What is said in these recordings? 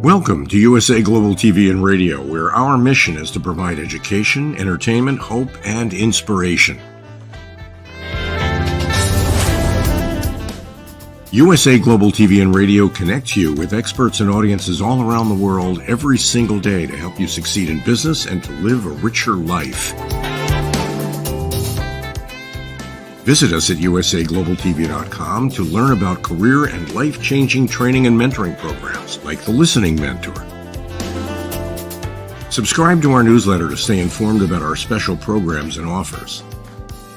Welcome to USA Global TV and Radio, where our mission is to provide education, entertainment, hope, and inspiration. USA Global TV and Radio connects you with experts and audiences all around the world every single day to help you succeed in business and to live a richer life. Visit us at usaglobaltv.com to learn about career and life-changing training and mentoring programs like the Listening Mentor. Subscribe to our newsletter to stay informed about our special programs and offers.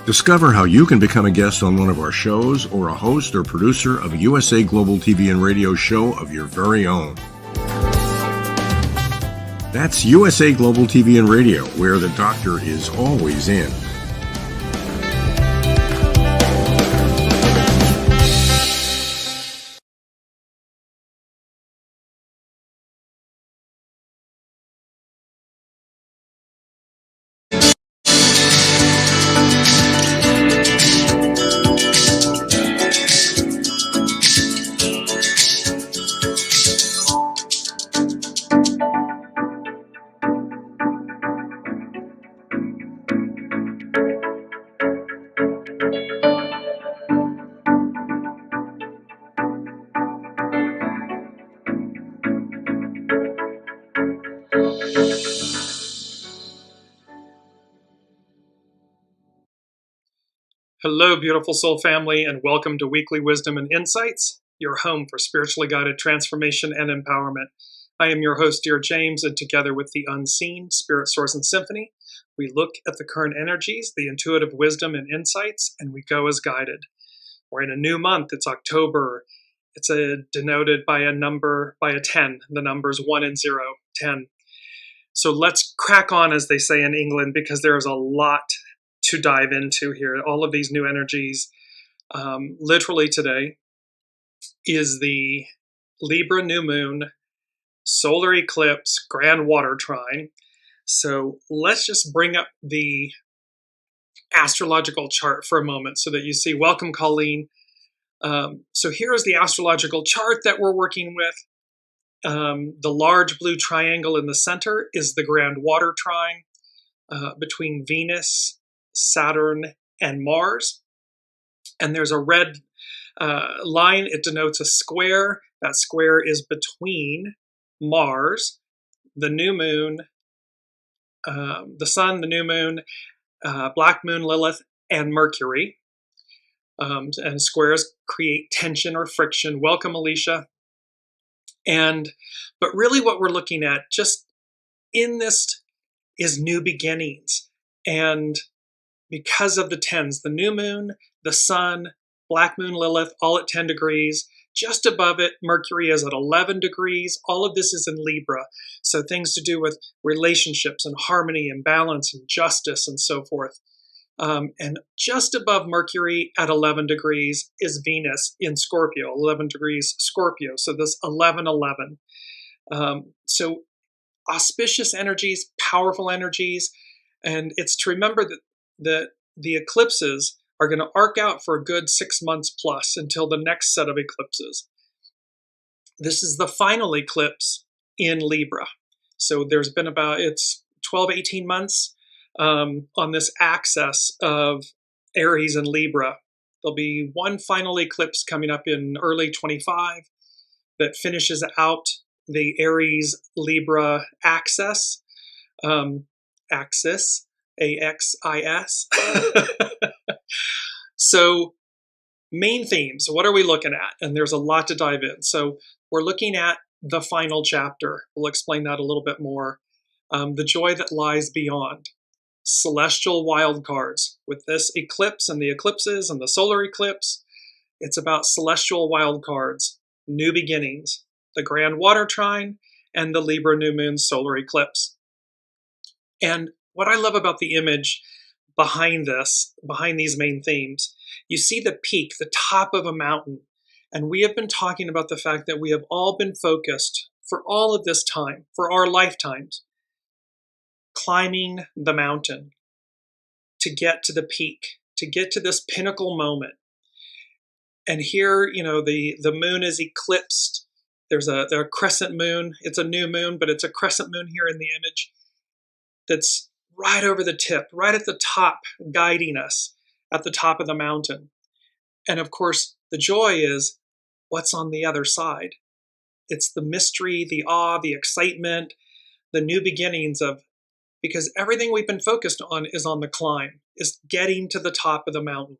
Discover how you can become a guest on one of our shows or a host or producer of a USA Global TV and Radio show of your very own. That's USA Global TV and Radio, where the doctor is always in. Hello, beautiful soul family, and welcome to Weekly Wisdom and Insights, your home for spiritually guided transformation and empowerment. I am your host, Dearjames, and together with the unseen, Spirit, Source, and Symphony, we look at the current energies, the intuitive wisdom and insights, and we go as guided. We're in a new month. It's October. It's denoted by a number, by a 10. The numbers 1 and 0, 10. So let's crack on, as they say in England, because there is a lot to dive into here. All of these new energies. Literally today is the Libra new moon, solar eclipse, grand water trine. So let's just bring up the astrological chart for a moment so that you see. Welcome, Colleen. So here is the astrological chart that we're working with. The large blue triangle in the center is the grand water trine between Venus, Saturn, and Mars. And there's a red line. It denotes a square. That square is between Mars, the new moon, the sun, the new moon, black moon Lilith, and Mercury. And squares create tension or friction. Welcome, Alicia. But really what we're looking at just in this is new beginnings. And because of the 10s, the new moon, the sun, black moon Lilith, all at 10 degrees. Just above it, Mercury is at 11 degrees. All of this is in Libra. So things to do with relationships and harmony and balance and justice and so forth. And just above Mercury at 11 degrees is Venus in Scorpio, 11 degrees Scorpio. So this 11-11. So auspicious energies, powerful energies. And it's to remember that the eclipses are going to arc out for a good 6 months plus until the next set of eclipses. This is the final eclipse in Libra. So there's been it's 12, 18 months on this axis of Aries and Libra. There'll be one final eclipse coming up in early 25 that finishes out the Aries-Libra axis. AXIS. So main themes, what are we looking at? And there's a lot to dive in. So we're looking at the final chapter. We'll explain that a little bit more. The joy that lies beyond. Celestial wildcards. With this eclipse and the eclipses and the solar eclipse, it's about celestial wildcards, new beginnings, the grand water trine, and the Libra new moon solar eclipse. And what I love about the image behind these main themes, you see the peak, the top of a mountain. And we have been talking about the fact that we have all been focused for all of this time, for our lifetimes, climbing the mountain to get to the peak, to get to this pinnacle moment. And here, the moon is eclipsed There's a crescent moon. It's a new moon, but it's a crescent moon here in the image that's right over the tip, right at the top, guiding us at the top of the mountain. And of course, the joy is what's on the other side. It's the mystery, the awe, the excitement, the new beginnings of, because everything we've been focused on is on the climb, is getting to the top of the mountain.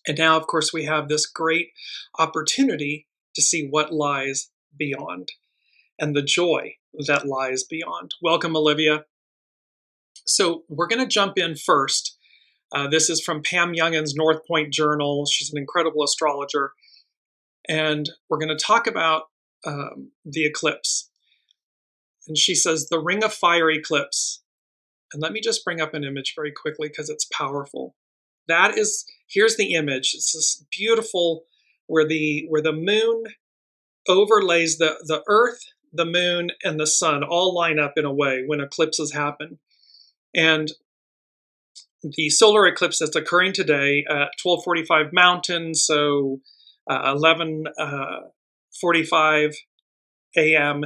And now, of course, we have this great opportunity to see what lies beyond and the joy that lies beyond. Welcome, Olivia. So we're going to jump in first. This is from Pam Youngin's North Point Journal. She's an incredible astrologer. And we're going to talk about the eclipse. And she says, the Ring of Fire eclipse. And let me just bring up an image very quickly because it's powerful. Here's the image. It's this beautiful, where the moon overlays the earth, the moon, and the sun all line up in a way when eclipses happen. And the solar eclipse that's occurring today at 12:45 Mountain, so 11:45 a.m.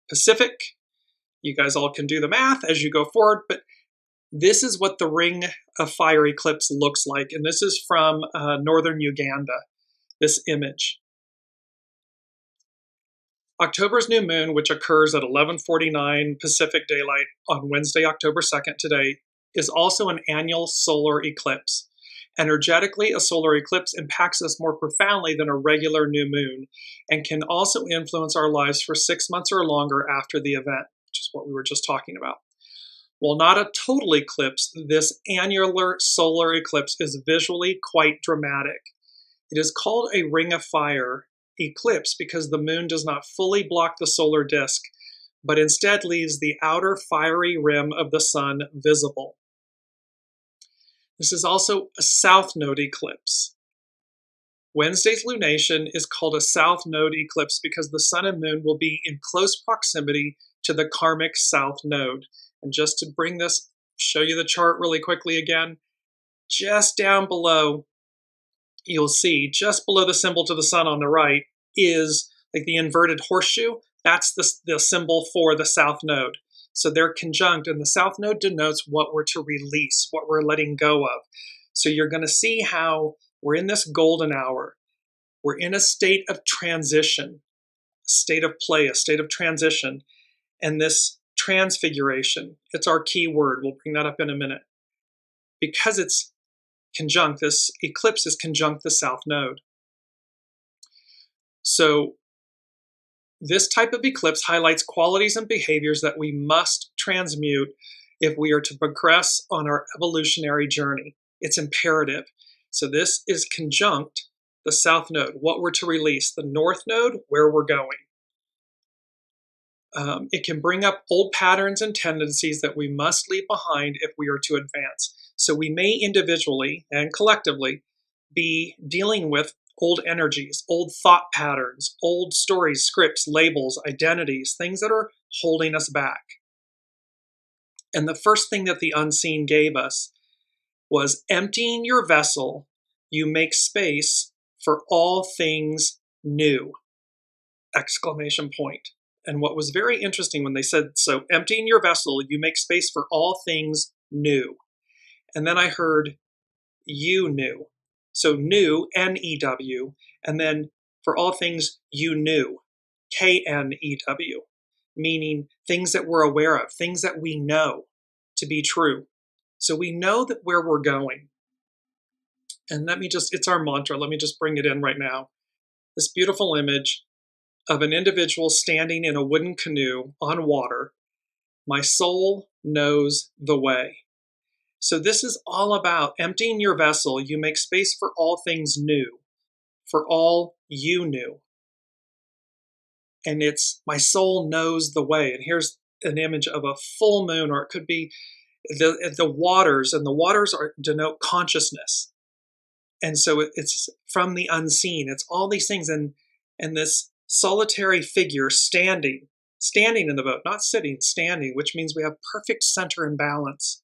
Pacific. You guys all can do the math as you go forward, but this is what the Ring of Fire eclipse looks like, and this is from northern Uganda, this image. October's new moon, which occurs at 11:49 Pacific Daylight on Wednesday, October 2nd today, is also an annual solar eclipse. Energetically, a solar eclipse impacts us more profoundly than a regular new moon and can also influence our lives for 6 months or longer after the event, which is what we were just talking about. While not a total eclipse, this annular solar eclipse is visually quite dramatic. It is called a Ring of Fire eclipse because the moon does not fully block the solar disk, but instead leaves the outer fiery rim of the sun visible. This is also a south node eclipse. Wednesday's lunation is called a south node eclipse because the sun and moon will be in close proximity to the karmic south node. And just to bring this, show you the chart really quickly again, just down below, you'll see just below the symbol to the sun on the right is like the inverted horseshoe. That's the symbol for the south node. So they're conjunct, and the south node denotes what we're to release, what we're letting go of. So you're going to see how we're in this golden hour. We're in a state of transition, a state of play, a state of transition. And this transfiguration, it's our key word. We'll bring that up in a minute. Because it's conjunct, this eclipse is conjunct the south node. So this type of eclipse highlights qualities and behaviors that we must transmute if we are to progress on our evolutionary journey. It's imperative. So this is conjunct the south node, what we're to release, the north node, where we're going. It can bring up old patterns and tendencies that we must leave behind if we are to advance. So we may individually and collectively be dealing with old energies, old thought patterns, old stories, scripts, labels, identities, things that are holding us back. And the first thing that the unseen gave us was emptying your vessel, you make space for all things new, exclamation point. And what was very interesting when they said, so emptying your vessel, you make space for all things new. And then I heard you knew. So new, N-E-W, and then for all things you knew, K-N-E-W, meaning things that we're aware of, things that we know to be true. So we know that where we're going. And it's our mantra. Let me just bring it in right now. This beautiful image of an individual standing in a wooden canoe on water. My soul knows the way. So this is all about emptying your vessel. You make space for all things new, for all you knew. And it's my soul knows the way. And here's an image of a full moon, or it could be the waters, and the waters denote consciousness. And so it's from the unseen. It's all these things, and this solitary figure standing in the boat, not sitting, standing, which means we have perfect center and balance.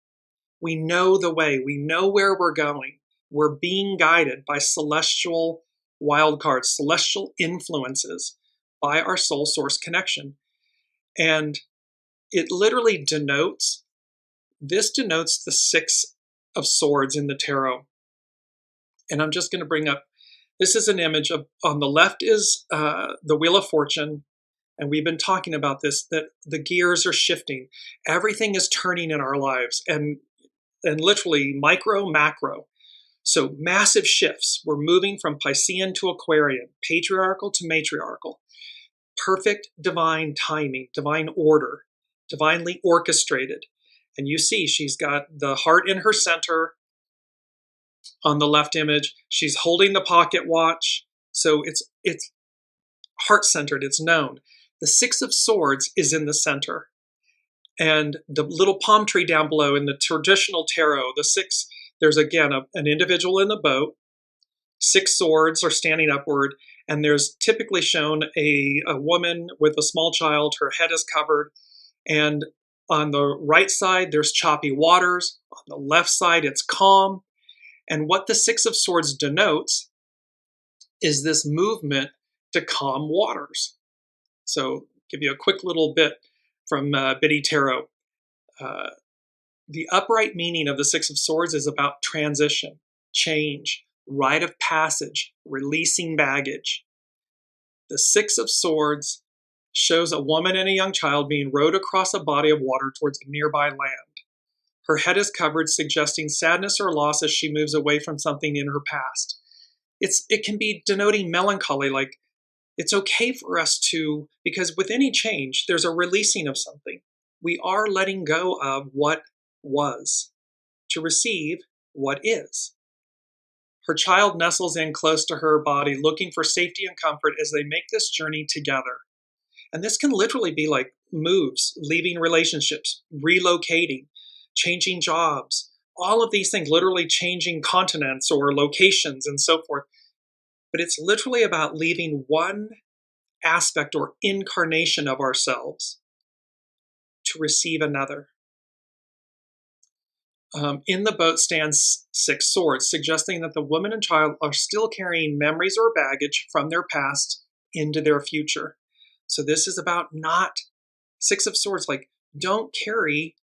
We know the way. We know where we're going. We're being guided by celestial wildcards, celestial influences, by our soul source connection. And it literally denotes the Six of Swords in the tarot. And I'm just going to bring up, this is an image of, on the left is the Wheel of Fortune. And we've been talking about this, that the gears are shifting. Everything is turning in our lives, and literally micro, macro. So massive shifts. We're moving from Piscean to Aquarian, patriarchal to matriarchal. Perfect divine timing, divine order, divinely orchestrated. And you see she's got the heart in her center on the left image. She's holding the pocket watch. So it's heart-centered, it's known. The Six of Swords is in the center. And the little palm tree down below in the traditional tarot, the six, there's again an individual in the boat. Six swords are standing upward, and there's typically shown a woman with a small child. Her head is covered. And on the right side, there's choppy waters. On the left side, it's calm. And what the Six of Swords denotes is this movement to calm waters. So give you a quick little bit from Biddy Tarot. The upright meaning of the Six of Swords is about transition, change, rite of passage, releasing baggage. The Six of Swords shows a woman and a young child being rowed across a body of water towards a nearby land. Her head is covered, suggesting sadness or loss as she moves away from something in her past. It can be denoting melancholy, like it's okay for us to, because with any change, there's a releasing of something. We are letting go of what was to receive what is. Her child nestles in close to her body, looking for safety and comfort as they make this journey together. And this can literally be like moves, leaving relationships, relocating, changing jobs, all of these things, literally changing continents or locations and so forth. But it's literally about leaving one aspect or incarnation of ourselves to receive another. In the boat stands Six Swords, suggesting that the woman and child are still carrying memories or baggage from their past into their future. So this is about not, Six of Swords, like don't carry,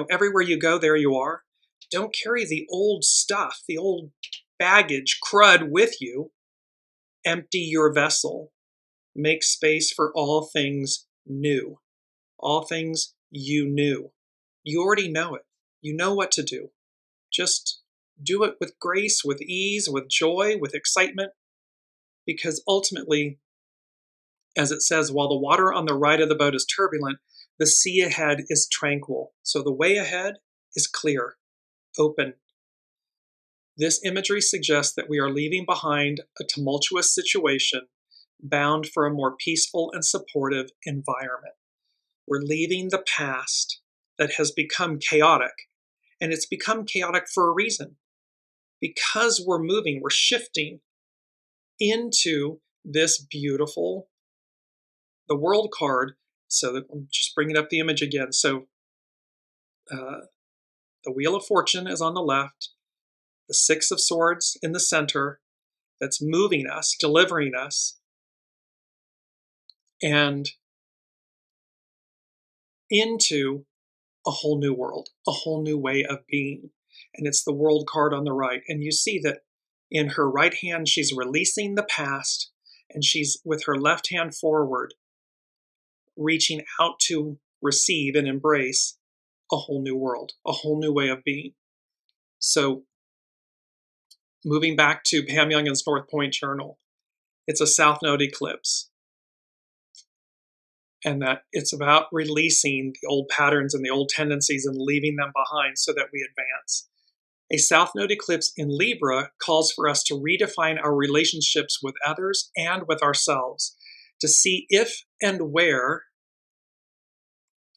everywhere you go, there you are. Don't carry the old stuff, the old baggage, crud with you. Empty your vessel. Make space for all things new. All things you knew. You already know it. You know what to do. Just do it with grace, with ease, with joy, with excitement. Because ultimately, as it says, while the water on the right of the boat is turbulent, the sea ahead is tranquil. So the way ahead is clear, open. This imagery suggests that we are leaving behind a tumultuous situation, bound for a more peaceful and supportive environment. We're leaving the past that has become chaotic, and it's become chaotic for a reason. Because we're moving, we're shifting into this beautiful, the world card. So that I'm just bringing up the image again. So the Wheel of Fortune is on the left, the Six of Swords in the center, that's moving us, delivering us, and into a whole new world, a whole new way of being. And it's the world card on the right. And you see that in her right hand, she's releasing the past, and she's with her left hand forward, reaching out to receive and embrace a whole new world, a whole new way of being. So moving back to Pam Youngin's North Point Journal, it's a South Node eclipse. And that it's about releasing the old patterns and the old tendencies and leaving them behind so that we advance. A South Node eclipse in Libra calls for us to redefine our relationships with others and with ourselves, to see if and where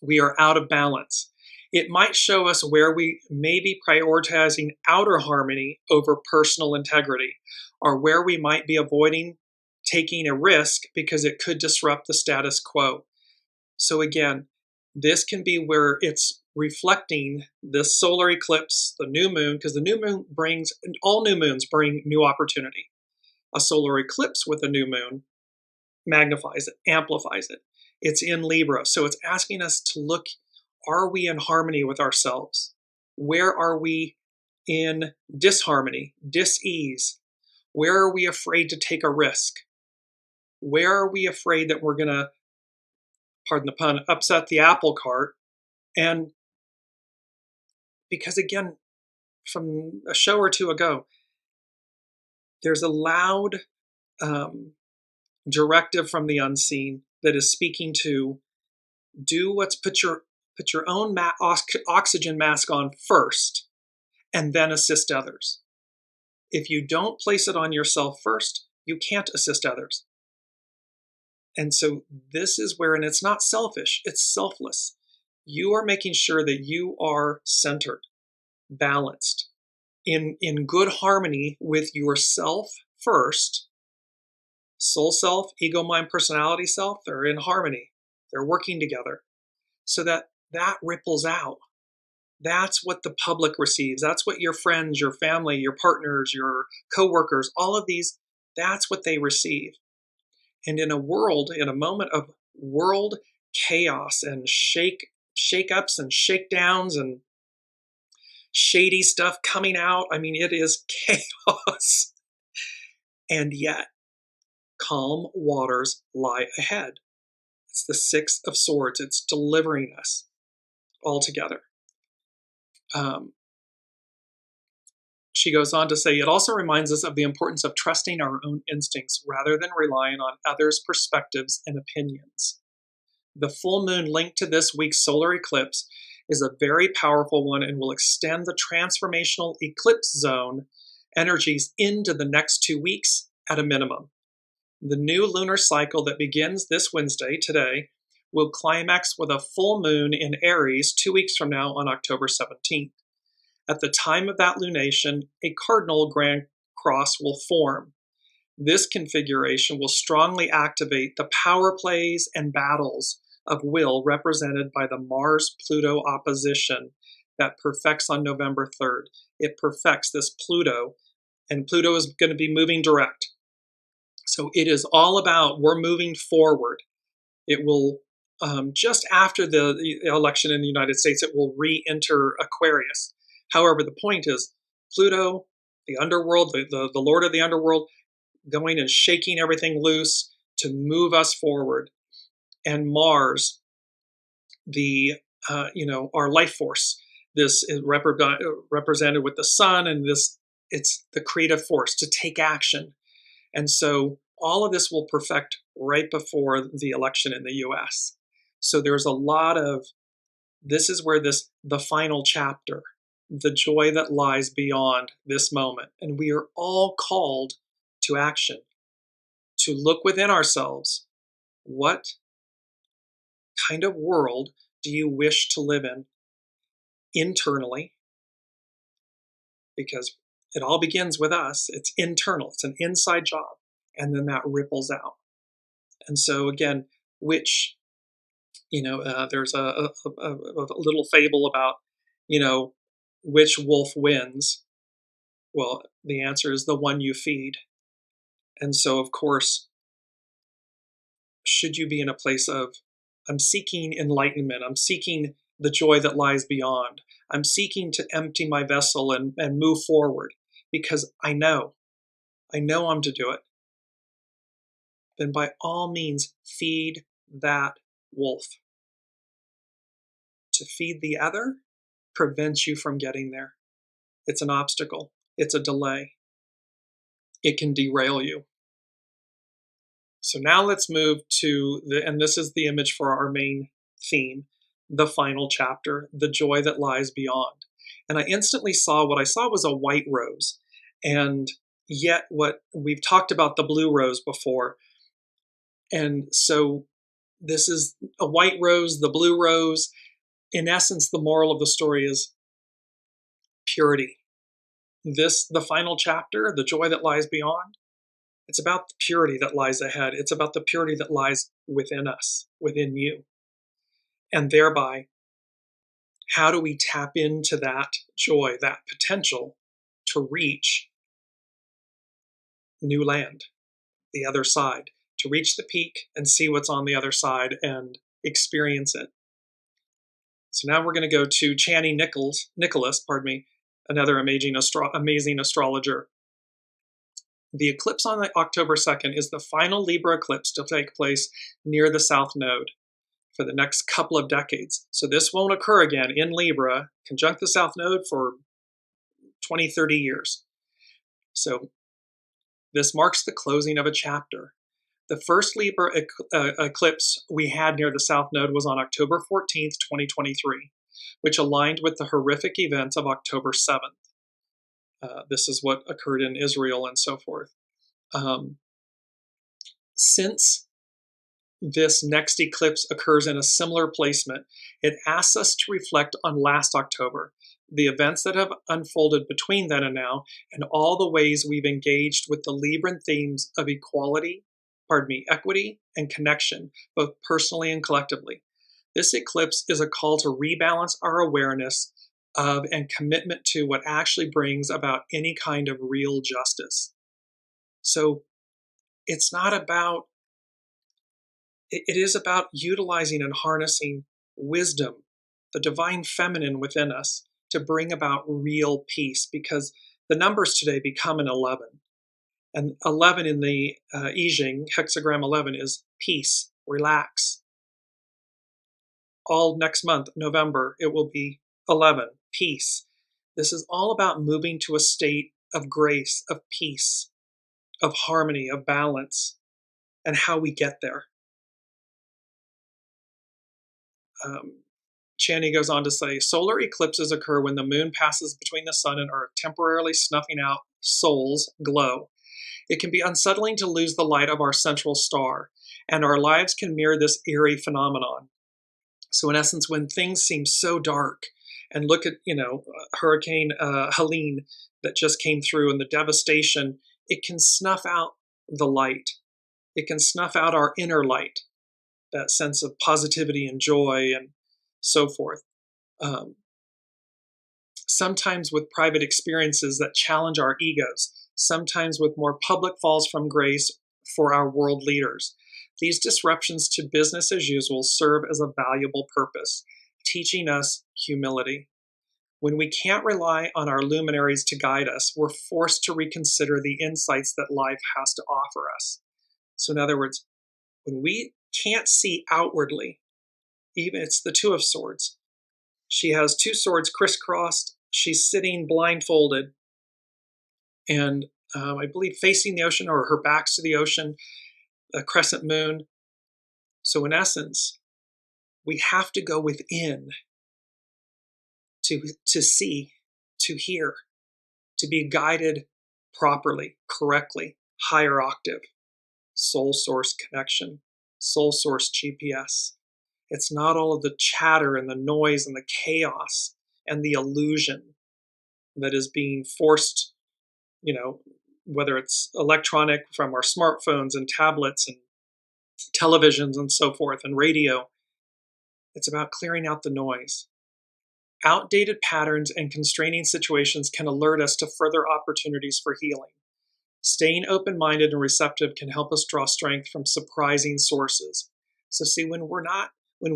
we are out of balance. It might show us where we may be prioritizing outer harmony over personal integrity, or where we might be avoiding taking a risk because it could disrupt the status quo. So again, this can be where it's reflecting this solar eclipse, the new moon, because the new moon brings, all new moons bring new opportunity. A solar eclipse with a new moon magnifies it, amplifies it. It's in Libra. So it's asking us to look, are we in harmony with ourselves? Where are we in disharmony, dis-ease? Where are we afraid to take a risk? Where are we afraid that we're going to, pardon the pun, upset the apple cart? And because again, from a show or two ago, there's a loud directive from the unseen that is speaking to put your own oxygen mask on first and then assist others. If you don't place it on yourself first, you can't assist others. And so this is where, and it's not selfish, it's selfless. You are making sure that you are centered, balanced, in good harmony with yourself first. Soul self, ego, mind, personality self, they're in harmony. They're working together so that ripples out. That's what the public receives. That's what your friends, your family, your partners, your coworkers, all of these, that's what they receive. And in a moment of world chaos and shake-ups and shakedowns and shady stuff coming out, I mean, it is chaos. And yet, calm waters lie ahead. It's the Six of Swords. It's delivering us all together. She goes on to say, it also reminds us of the importance of trusting our own instincts rather than relying on others' perspectives and opinions. The full moon linked to this week's solar eclipse is a very powerful one and will extend the transformational eclipse zone energies into the next 2 weeks at a minimum. The new lunar cycle that begins this Wednesday, today, will climax with a full moon in Aries 2 weeks from now on October 17th. At the time of that lunation, a cardinal grand cross will form. This configuration will strongly activate the power plays and battles of will represented by the Mars-Pluto opposition that perfects on November 3rd. It perfects this Pluto, and Pluto is going to be moving direct. So it is all about, we're moving forward. It will, just after the election in the United States, it will re-enter Aquarius. However, the point is, Pluto, the underworld, the lord of the underworld, going and shaking everything loose to move us forward. And Mars, our life force, this is represented with the sun, and it's the creative force to take action. And so all of this will perfect right before the election in the US. So there's a lot of, this is where the final chapter, the joy that lies beyond this moment. And we are all called to action, to look within ourselves. What kind of world do you wish to live in internally? Because it all begins with us. It's internal. It's an inside job. And then that ripples out. And so again, there's a little fable about, which wolf wins. Well, the answer is the one you feed. And so, of course, should you be in a place of, I'm seeking enlightenment, I'm seeking the joy that lies beyond, I'm seeking to empty my vessel and move forward because I know I'm to do it, then by all means, feed that wolf. To feed the other prevents you from getting there. It's an obstacle. It's a delay. It can derail you. So now let's move to and this is the image for our main theme, the final chapter, the joy that lies beyond. And I instantly saw, what I saw was a white rose. And yet what we've talked about the blue rose before. And so this is a white rose, the blue rose. In essence, the moral of the story is purity. The final chapter, the joy that lies beyond, it's about the purity that lies ahead. It's about the purity that lies within us, within you. And thereby, how do we tap into that joy, that potential to reach new land, the other side, to reach the peak and see what's on the other side and experience it. So now we're going to go to Channing Nicholas, another amazing astrologer. The eclipse on October 2nd is the final Libra eclipse to take place near the South Node for the next couple of decades. So this won't occur again in Libra, conjunct the South Node, for 20, 30 years. So this marks the closing of a chapter. The first Libra eclipse we had near the South Node was on October 14th, 2023, which aligned with the horrific events of October 7th. This is what occurred in Israel and so forth. Since this next eclipse occurs in a similar placement, it asks us to reflect on last October, the events that have unfolded between then and now, and all the ways we've engaged with the Libran themes of equity and connection, both personally and collectively. This eclipse is a call to rebalance our awareness of and commitment to what actually brings about any kind of real justice. So it's not about, it is about utilizing and harnessing wisdom, the divine feminine within us, to bring about real peace, because the numbers today become an 11. And 11 in the I Ching, hexagram 11, is peace, relax. All next month, November, it will be 11, peace. This is all about moving to a state of grace, of peace, of harmony, of balance, and how we get there. Channing goes on to say, solar eclipses occur when the moon passes between the sun and earth, temporarily snuffing out soul's glow. It can be unsettling to lose the light of our central star, and our lives can mirror this eerie phenomenon. So in essence, when things seem so dark, and look at, Hurricane Helene that just came through and the devastation, it can snuff out the light. It can snuff out our inner light, that sense of positivity and joy and so forth. Sometimes with private experiences that challenge our egos, sometimes with more public falls from grace for our world leaders. These disruptions to business as usual serve as a valuable purpose, teaching us humility. When we can't rely on our luminaries to guide us, we're forced to reconsider the insights that life has to offer us. So in other words, when we can't see outwardly, even it's the Two of Swords. She has two swords crisscrossed. She's sitting blindfolded and I believe facing the ocean, or her back's to the ocean, a crescent moon. So in essence, we have to go within to see, to hear, to be guided properly, correctly, higher octave, soul source connection, soul source GPS. It's not all of the chatter and the noise and the chaos and the illusion that is being forced, whether it's electronic from our smartphones and tablets and televisions and so forth and radio. It's about clearing out the noise. Outdated patterns and constraining situations can alert us to further opportunities for healing. Staying open-minded and receptive can help us draw strength from surprising sources. So see, when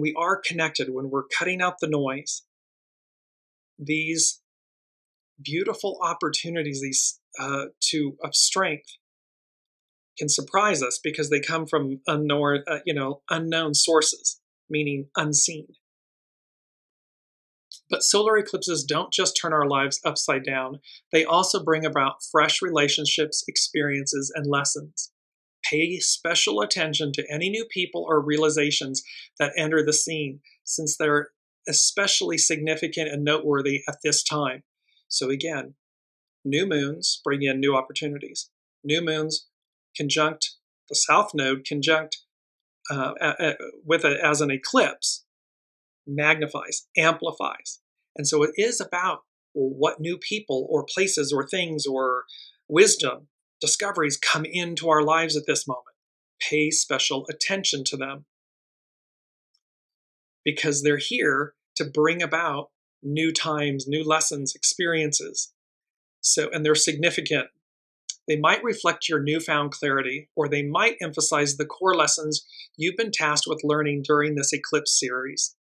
we are connected, when we're cutting out the noise, these beautiful opportunities of strength can surprise us because they come from unknown sources, meaning unseen. But solar eclipses don't just turn our lives upside down. They also bring about fresh relationships, experiences, and lessons. Pay special attention to any new people or realizations that enter the scene, since they're especially significant and noteworthy at this time. So again, new moons bring in new opportunities. New moons conjunct the South Node, as an eclipse, magnifies, amplifies. And so it is about what new people or places or things or wisdom, discoveries come into our lives at this moment. Pay special attention to them because they're here to bring about new times, new lessons, experiences. So, and they're significant. They might reflect your newfound clarity, or they might emphasize the core lessons you've been tasked with learning during this eclipse series.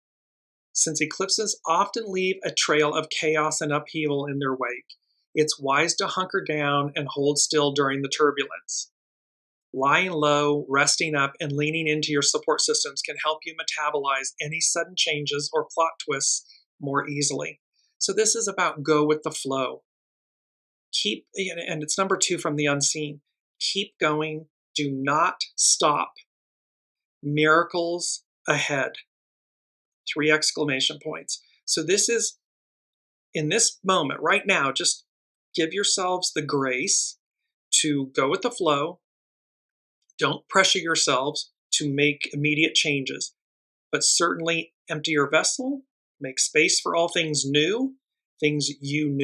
Since eclipses often leave a trail of chaos and upheaval in their wake, it's wise to hunker down and hold still during the turbulence. Lying low, resting up, and leaning into your support systems can help you metabolize any sudden changes or plot twists more easily. So this is about go with the flow. And it's number 2 from the unseen. Keep going. Do not stop. Miracles ahead. 3 exclamation points. So this is, in this moment, right now, just give yourselves the grace to go with the flow. Don't pressure yourselves to make immediate changes, but certainly empty your vessel, make space for all things new, things you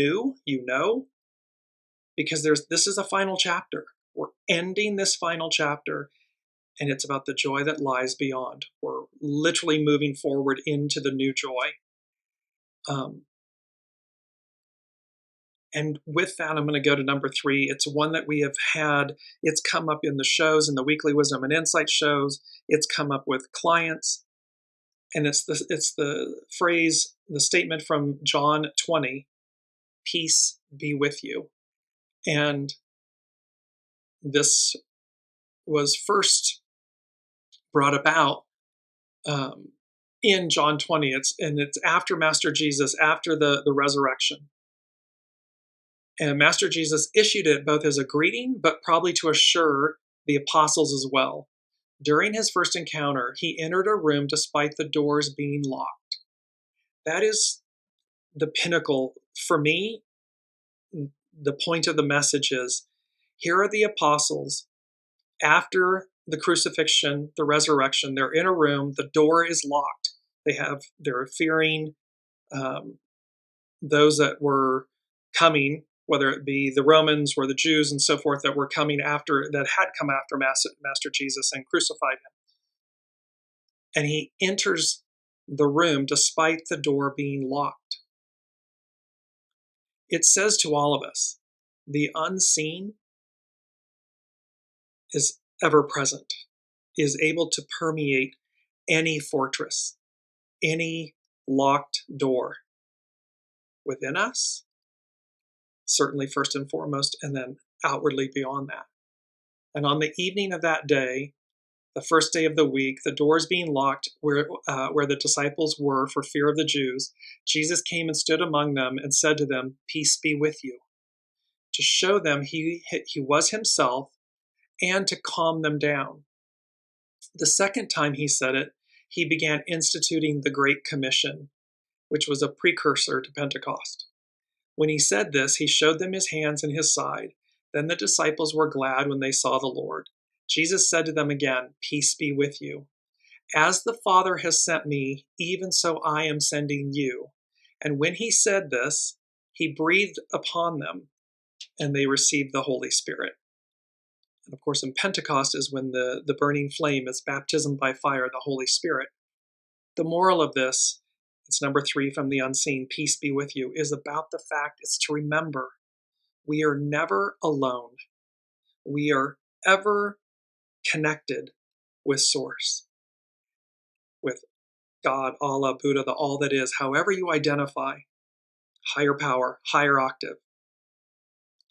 know, because this is a final chapter. We're ending this final chapter, and it's about the joy that lies beyond. We're literally moving forward into the new joy. And with that, I'm going to go to number 3. It's one that we have had. It's come up in the shows, in the weekly Wisdom and Insight shows. It's come up with clients. And it's the phrase, the statement from John 20, peace be with you. And this was first brought about in John 20. It's after Master Jesus, after the resurrection. And Master Jesus issued it both as a greeting, but probably to assure the apostles as well. During his first encounter, he entered a room despite the doors being locked. That is the pinnacle. For me, the point of the message is, here are the apostles. After the crucifixion, the resurrection, they're in a room, the door is locked. They're fearing those that were coming, whether it be the Romans or the Jews and so forth that had come after Master Jesus and crucified him. And he enters the room despite the door being locked. It says to all of us, the unseen is ever present, is able to permeate any fortress, any locked door within us, certainly first and foremost, and then outwardly beyond that. And on the evening of that day, the first day of the week, the doors being locked where the disciples were for fear of the Jews, Jesus came and stood among them and said to them, peace be with you, to show them he was himself and to calm them down. The second time he said it, he began instituting the Great Commission, which was a precursor to Pentecost. When he said this, he showed them his hands and his side. Then the disciples were glad when they saw the Lord. Jesus said to them again, peace be with you. As the Father has sent me, even so I am sending you. And when he said this, he breathed upon them, and they received the Holy Spirit. And of course, in Pentecost is when the burning flame is baptism by fire, the Holy Spirit. The moral of this, it's number 3 from the unseen, peace be with you, is about the fact, it's to remember we are never alone. We are ever connected with Source, with God, Allah, Buddha, the all that is, however you identify, higher power, higher octave.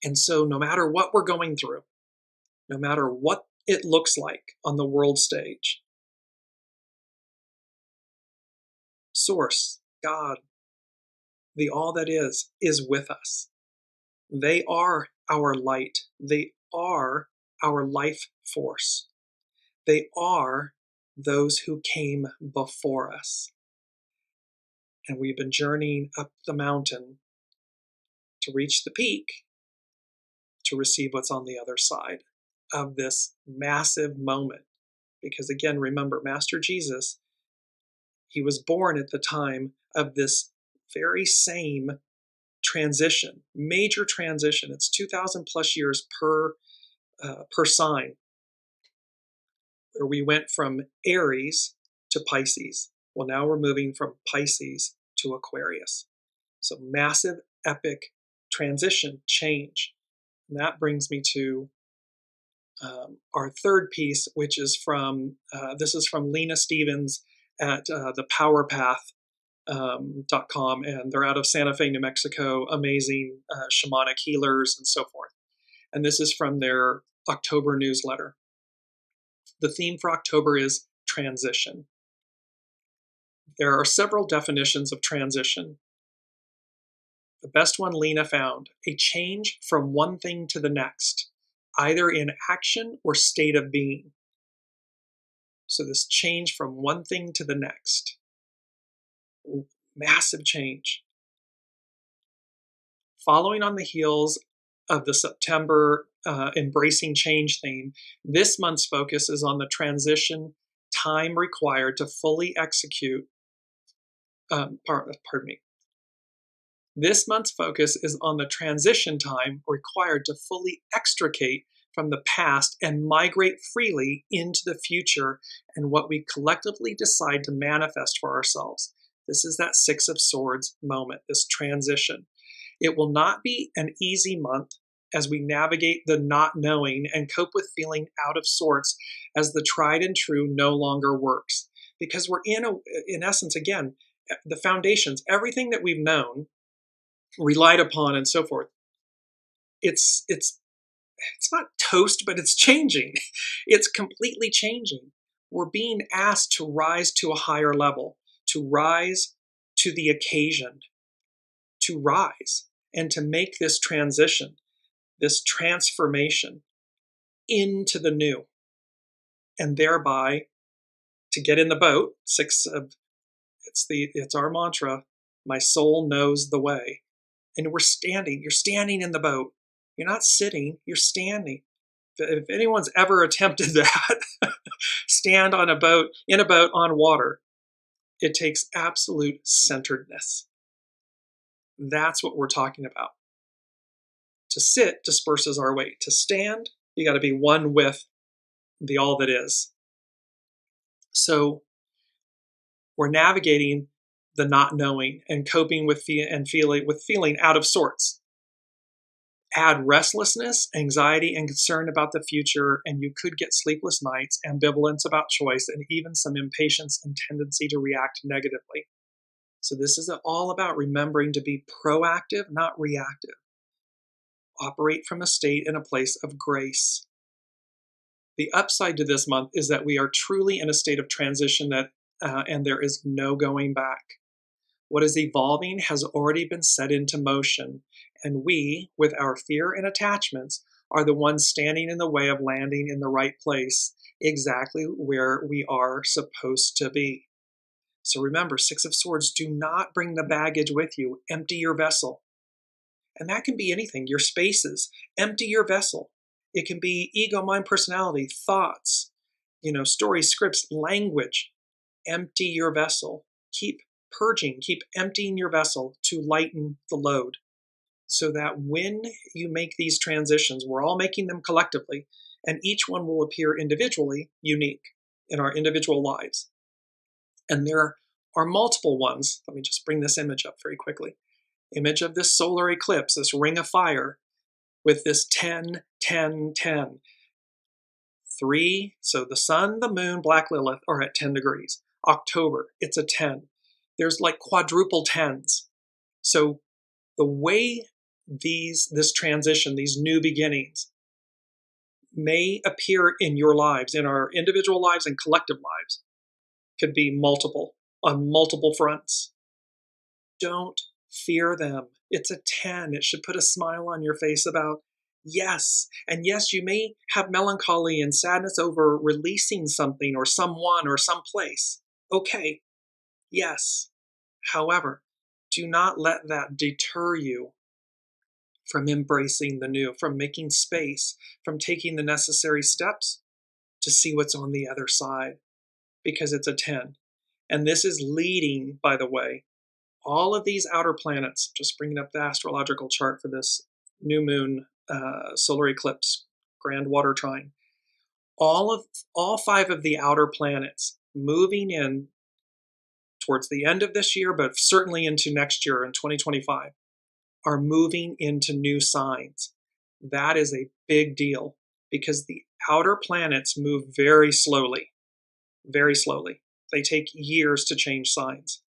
And so no matter what we're going through, no matter what it looks like on the world stage, Source, God, the all that is with us. They are our light. They are our life force. They are those who came before us. And we've been journeying up the mountain to reach the peak, to receive what's on the other side of this massive moment. Because again, remember, Master Jesus, he was born at the time of this very same transition, major transition. It's 2,000 plus years per sign, where we went from Aries to Pisces. Well, now we're moving from Pisces to Aquarius. So massive, epic transition, change. And that brings me to our third piece, which is from, this is from Lena Stevens at thepowerpath.com, and they're out of Santa Fe, New Mexico, amazing shamanic healers and so forth. And this is from their October newsletter. The theme for October is transition. There are several definitions of transition. The best one Lena found: a change from one thing to the next, either in action or state of being. So this change from one thing to the next. Massive change. Following on the heels of the September Embracing Change theme, this month's focus is on the transition time required to fully execute. This month's focus is on the transition time required to fully extricate from the past and migrate freely into the future and what we collectively decide to manifest for ourselves. This is that Six of Swords moment, this transition. It will not be an easy month as we navigate the not knowing and cope with feeling out of sorts as the tried and true no longer works. Because we're in essence, again, the foundations, everything that we've known, relied upon, and so forth. It's not toast, but it's changing. It's completely changing. We're being asked to rise to a higher level, to rise to the occasion, to rise and to make this transition, this transformation into the new, and thereby to get in the boat. It's our mantra, my soul knows the way. And you're standing in the boat. You're not sitting, you're standing. If anyone's ever attempted that, stand on a boat, in a boat on water, it takes absolute centeredness. That's what we're talking about. To sit disperses our weight. To stand, you got to be one with the all that is. So we're navigating the not knowing and coping with feeling out of sorts. Add restlessness, anxiety, and concern about the future, and you could get sleepless nights, ambivalence about choice, and even some impatience and tendency to react negatively. So this is all about remembering to be proactive, not reactive. Operate from a state and a place of grace. The upside to this month is that we are truly in a state of transition and there is no going back. What is evolving has already been set into motion, and we, with our fear and attachments, are the ones standing in the way of landing in the right place, exactly where we are supposed to be. So remember, Six of Swords, do not bring the baggage with you. Empty your vessel. And that can be anything, your spaces. Empty your vessel. It can be ego, mind, personality, thoughts, stories, scripts, language. Empty your vessel. Keep purging, keep emptying your vessel to lighten the load, so that when you make these transitions, we're all making them collectively, and each one will appear individually unique in our individual lives. And there are multiple ones. Let me just bring this image up very quickly. Image of this solar eclipse, this ring of fire with this 10, 10, 10. 3, so the sun, the moon, Black Lilith are at 10 degrees. October, it's a 10. There's like quadruple 10s. So the way this transition, these new beginnings, may appear in your lives, in our individual lives and collective lives, could be multiple, on multiple fronts. Don't fear them. It's a 10. It should put a smile on your face about yes. And yes, you may have melancholy and sadness over releasing something or someone or someplace. Okay. Yes. However, do not let that deter you from embracing the new, from making space, from taking the necessary steps to see what's on the other side, because it's a 10. And this is leading, by the way, all of these outer planets, just bringing up the astrological chart for this new moon solar eclipse, grand water trine, all 5 of the outer planets moving in towards the end of this year, but certainly into next year in 2025, are moving into new signs. That is a big deal because the outer planets move very slowly, very slowly. They take years to change signs.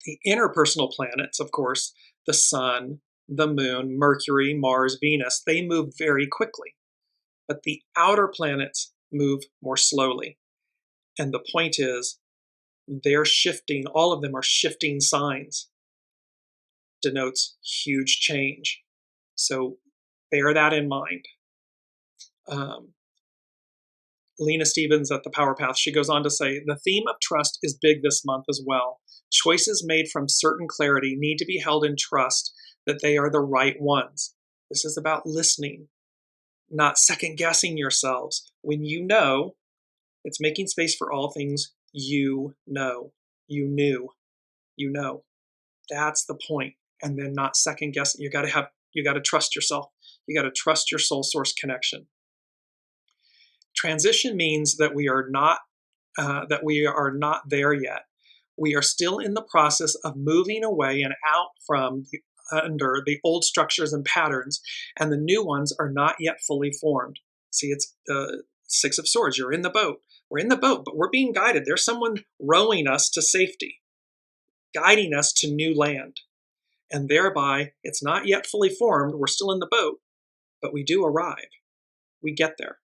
The interpersonal planets, of course, the Sun, the Moon, Mercury, Mars, Venus, they move very quickly. But the outer planets move more slowly. And the point is, they're shifting, all of them are shifting signs. Denotes huge change. So bear that in mind. Lena Stevens at the Power Path, she goes on to say, the theme of trust is big this month as well. Choices made from certain clarity need to be held in trust that they are the right ones. This is about listening, not second guessing yourselves. When you know, it's making space for all things you know. You knew. You know. That's the point. And then not second guessing. You got to trust yourself. You got to trust your soul source connection. Transition means that we are not there yet. We are still in the process of moving away and out from under the old structures and patterns, and the new ones are not yet fully formed. See, it's the Six of Swords. You're in the boat. We're in the boat, but we're being guided. There's someone rowing us to safety, guiding us to new land. And thereby, it's not yet fully formed. We're still in the boat, but we do arrive. We get there.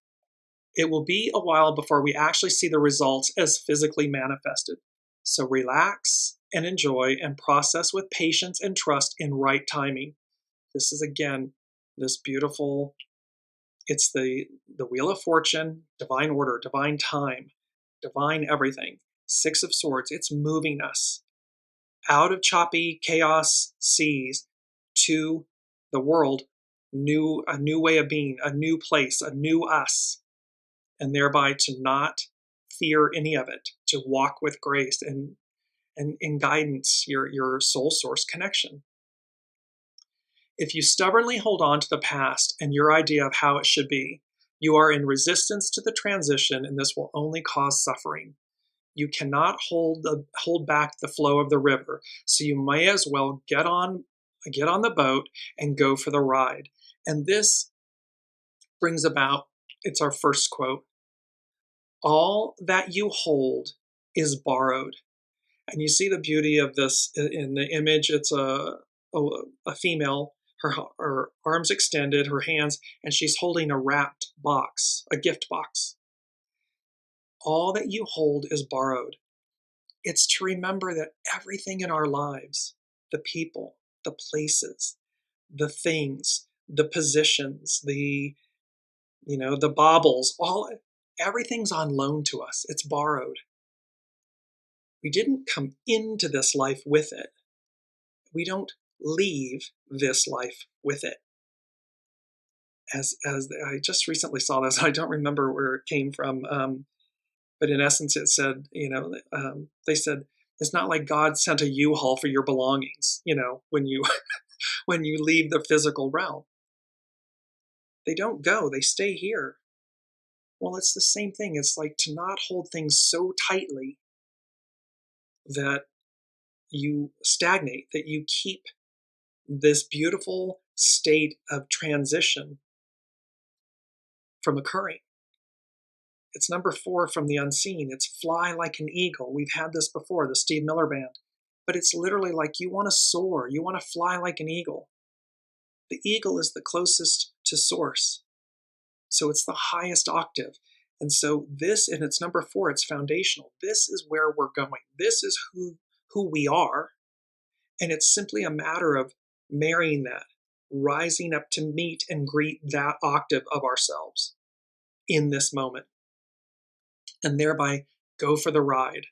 It will be a while before we actually see the results as physically manifested. So relax and enjoy and process with patience and trust in right timing. This is, again, this beautiful, it's the Wheel of Fortune, divine order, divine time, divine everything. Six of Swords, it's moving us out of choppy chaos seas to the world, a new way of being, a new place, a new us. And thereby to not fear any of it, to walk with grace and in guidance, your soul source connection. If you stubbornly hold on to the past and your idea of how it should be, you are in resistance to the transition, and this will only cause suffering. You cannot hold back the flow of the river, so you may as well get on the boat and go for the ride. And this brings about, it's our first quote, all that you hold is borrowed. And you see the beauty of this in the image. It's a female, her arms extended, her hands, and she's holding a wrapped box, a gift box. All that you hold is borrowed. It's to remember that everything in our lives, the people, the places, the things, the positions, the baubles, everything's on loan to us. It's borrowed. We didn't come into this life with it. We don't leave this life with it. As I just recently saw this, I don't remember where it came from, but in essence it said, they said, it's not like God sent a U-Haul for your belongings, when you when you leave the physical realm. They don't go, they stay here. Well, it's the same thing. It's like to not hold things so tightly that you stagnate, that you keep this beautiful state of transition from occurring. It's number 4 from the unseen. It's fly like an eagle. We've had this before, the Steve Miller Band. But it's literally like you want to soar. You want to fly like an eagle. The eagle is the closest to source. So it's the highest octave. And so this, and it's number 4, it's foundational. This is where we're going. This is who we are. And it's simply a matter of marrying that, rising up to meet and greet that octave of ourselves in this moment, and thereby go for the ride.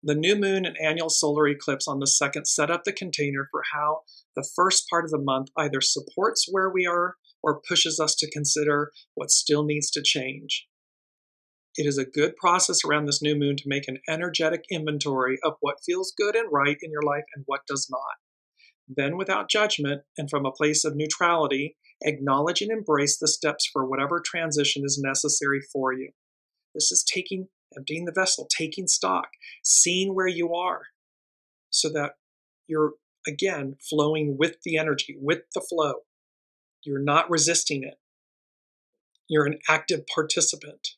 The new moon and annual solar eclipse on the 2nd set up the container for how the first part of the month either supports where we are or pushes us to consider what still needs to change. It is a good process around this new moon to make an energetic inventory of what feels good and right in your life and what does not. Then, without judgment and from a place of neutrality, acknowledge and embrace the steps for whatever transition is necessary for you. This is emptying the vessel, taking stock, seeing where you are, so that you're, again, flowing with the energy, with the flow. You're not resisting it. You're an active participant.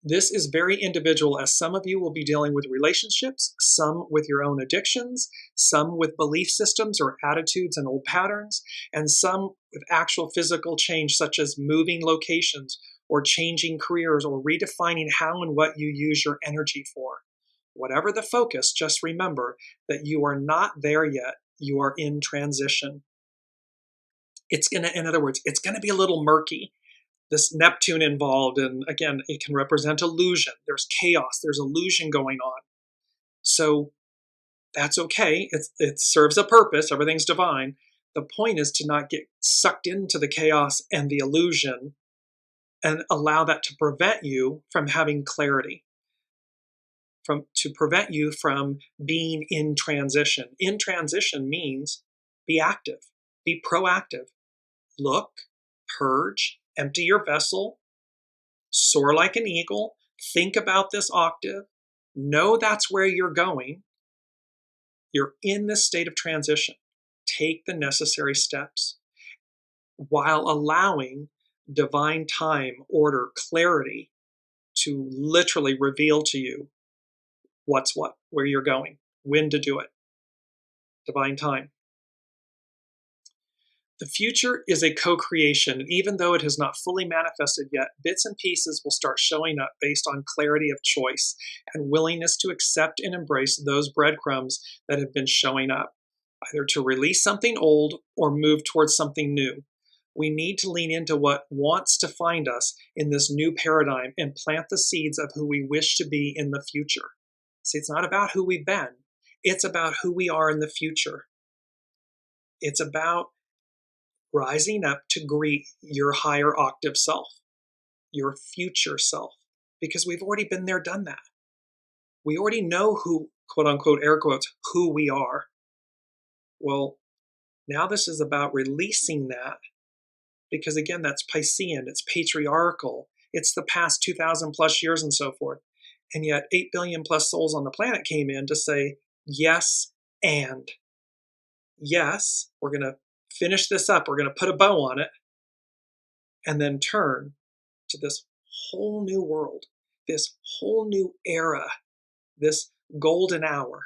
This is very individual, as some of you will be dealing with relationships, some with your own addictions, some with belief systems or attitudes and old patterns, and some with actual physical change, such as moving locations or changing careers or redefining how and what you use your energy for. Whatever the focus, just remember that you are not there yet. You are in transition. In other words, it's going to be a little murky. This Neptune involved, and again, it can represent illusion. There's chaos, there's illusion going on. So that's okay. It serves a purpose. Everything's divine. The point is to not get sucked into the chaos and the illusion and allow that to prevent you from having clarity, to prevent you from being in transition. In transition means be active, be proactive. Look, purge, empty your vessel, soar like an eagle, think about this octave, know that's where you're going. You're in this state of transition. Take the necessary steps while allowing divine time, order, clarity to literally reveal to you what's what, where you're going, when to do it. Divine time. The future is a co-creation, and even though it has not fully manifested yet, bits and pieces will start showing up based on clarity of choice and willingness to accept and embrace those breadcrumbs that have been showing up, either to release something old or move towards something new. We need to lean into what wants to find us in this new paradigm and plant the seeds of who we wish to be in the future. See, it's not about who we've been. It's about who we are in the future. It's about rising up to greet your higher octave self, your future self, because we've already been there, done that. We already know who, quote unquote, air quotes, who we are. Well, now this is about releasing that, because again, that's Piscean, it's patriarchal, it's the past 2,000 plus years and so forth. And yet 8 billion plus souls on the planet came in to say, yes, and yes, we're going to finish this up. We're going to put a bow on it and then turn to this whole new world, this whole new era, this golden hour.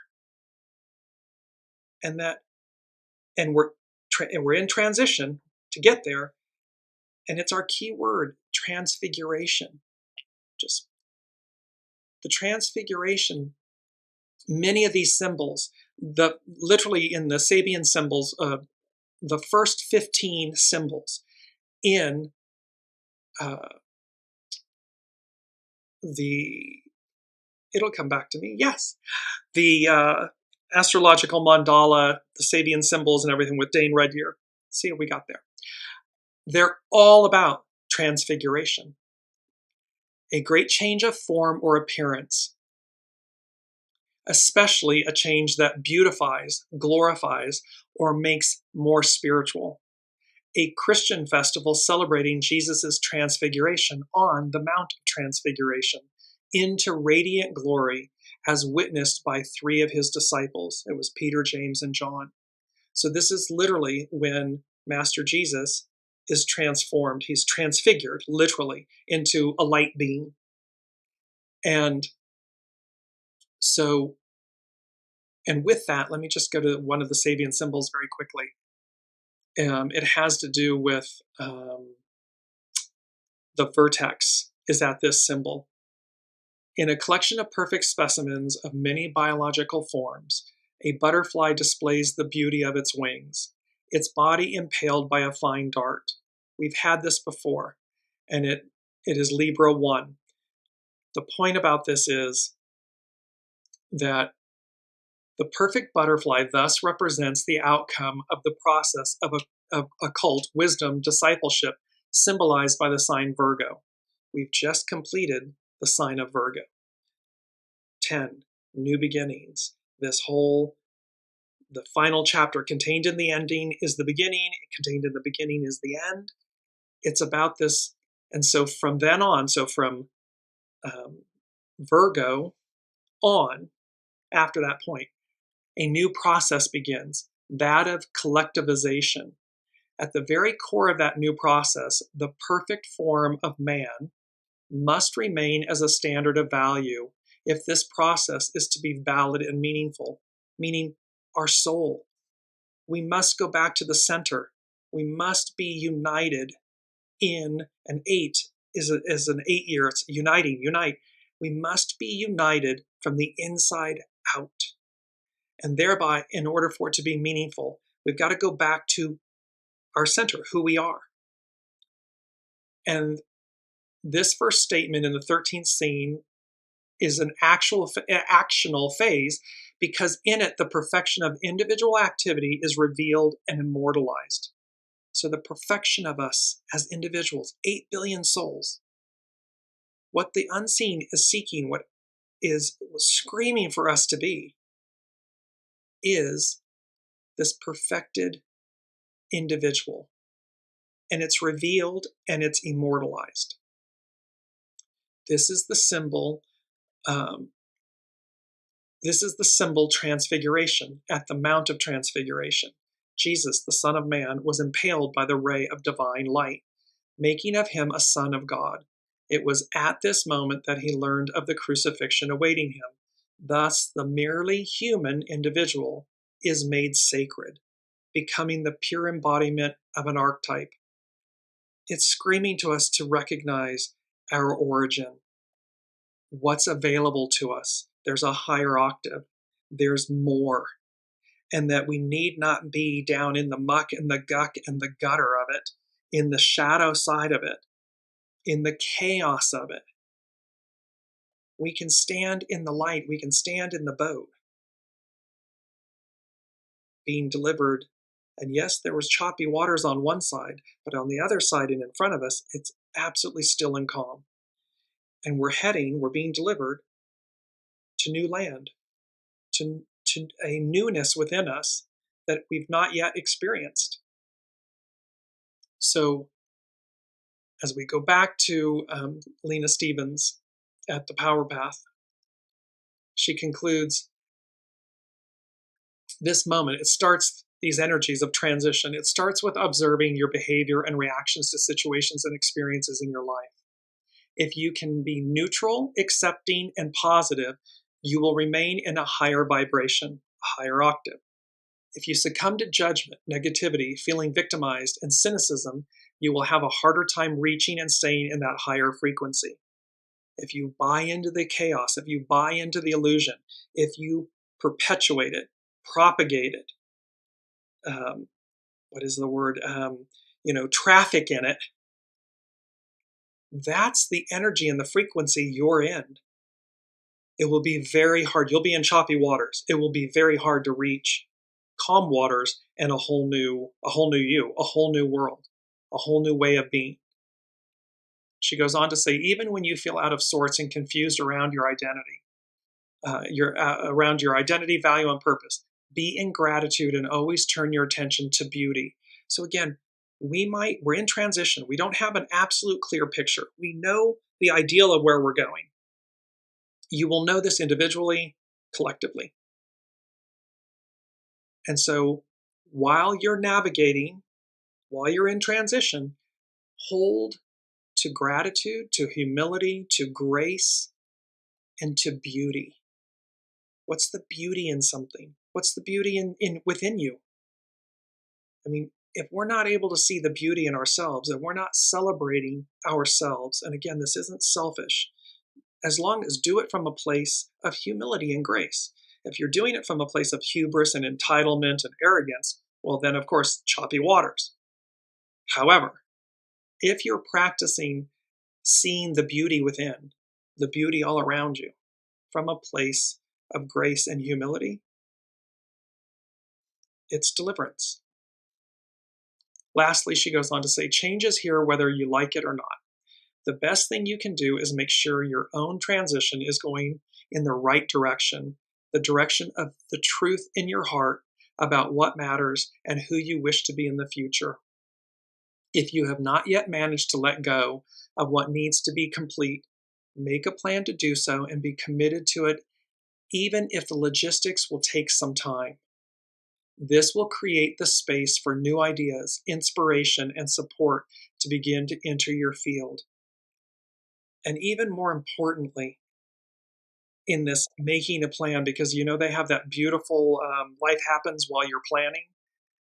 And we're in transition to get there. And it's our key word, transfiguration. Just the transfiguration, many of these symbols, literally in the Sabian symbols, the first 15 symbols in it'll come back to me, yes, the astrological mandala, the Sabian symbols and everything with Dane Redyear. See what we got there. They're all about transfiguration, a great change of form or appearance, especially a change that beautifies, glorifies, or makes more spiritual. A Christian festival celebrating Jesus' transfiguration on the Mount of Transfiguration into radiant glory as witnessed by 3 of his disciples. It was Peter, James, and John. So this is literally when Master Jesus is transformed. He's transfigured, literally, into a light being. And so, and with that, let me just go to one of the Sabian symbols very quickly. It has to do with the vertex is at this symbol. In a collection of perfect specimens of many biological forms, a butterfly displays the beauty of its wings, its body impaled by a fine dart. We've had this before, and it is Libra 1. The point about this is that the perfect butterfly thus represents the outcome of the process of occult wisdom discipleship, symbolized by the sign Virgo. We've just completed the sign of Virgo. 10, new beginnings. The final chapter contained in the ending is the beginning. Contained in the beginning is the end. It's about this. And so from then on, from Virgo on, after that point, a new process begins, that of collectivization. At the very core of that new process, the perfect form of man must remain as a standard of value if this process is to be valid and meaningful, meaning our soul. We must go back to the center. We must be united in an 8 is an 8-year, it's uniting, unite. We must be united from the inside out. And thereby, in order for it to be meaningful, we've got to go back to our center, who we are. And this first statement in the 13th scene is an actional phase, because in it, the perfection of individual activity is revealed and immortalized. So the perfection of us as individuals, 8 billion souls, what the unseen is seeking, what is screaming for us to be, is this perfected individual. And it's revealed and it's immortalized. This is the symbol. This is the symbol transfiguration at the Mount of Transfiguration. Jesus, the Son of Man, was impaled by the ray of divine light, making of him a son of God. It was at this moment that he learned of the crucifixion awaiting him. Thus, the merely human individual is made sacred, becoming the pure embodiment of an archetype. It's screaming to us to recognize our origin, what's available to us. There's a higher octave. There's more. And that we need not be down in the muck and the guck and the gutter of it, in the shadow side of it, in the chaos of it. We can stand in the light. We can stand in the boat, being delivered. And yes, there was choppy waters on one side, but on the other side and in front of us, it's absolutely still and calm. And we're being delivered to new land, to a newness within us that we've not yet experienced. So as we go back to Lena Stevens at the Power Path, she concludes this moment. It starts these energies of transition. It starts with observing your behavior and reactions to situations and experiences in your life. If you can be neutral, accepting, and positive, you will remain in a higher vibration, a higher octave. If you succumb to judgment, negativity, feeling victimized, and cynicism, you will have a harder time reaching and staying in that higher frequency. If you buy into the chaos, if you buy into the illusion, if you perpetuate it, propagate it, traffic in it, that's the energy and the frequency you're in. It will be very hard. You'll be in choppy waters. It will be very hard to reach calm waters and a whole new you, a whole new world, a whole new way of being. She goes on to say, even when you feel out of sorts and confused around your identity, around your identity, value, and purpose, be in gratitude and always turn your attention to beauty. So again, we're in transition. We don't have an absolute clear picture. We know the ideal of where we're going. You will know this individually, collectively. And so while you're navigating, while you're in transition, hold to gratitude, to humility, to grace, and to beauty. What's the beauty in something? What's the beauty in within you? I mean, if we're not able to see the beauty in ourselves, and we're not celebrating ourselves, and again, this isn't selfish, as long as do it from a place of humility and grace. If you're doing it from a place of hubris and entitlement and arrogance, well, then, of course, choppy waters. However, if you're practicing seeing the beauty within, the beauty all around you, from a place of grace and humility, it's deliverance. Lastly, she goes on to say, change is here whether you like it or not. The best thing you can do is make sure your own transition is going in the right direction, the direction of the truth in your heart about what matters and who you wish to be in the future. If you have not yet managed to let go of what needs to be complete, make a plan to do so and be committed to it, even if the logistics will take some time. This will create the space for new ideas, inspiration, and support to begin to enter your field. And even more importantly, in this making a plan, because they have that beautiful life happens while you're planning,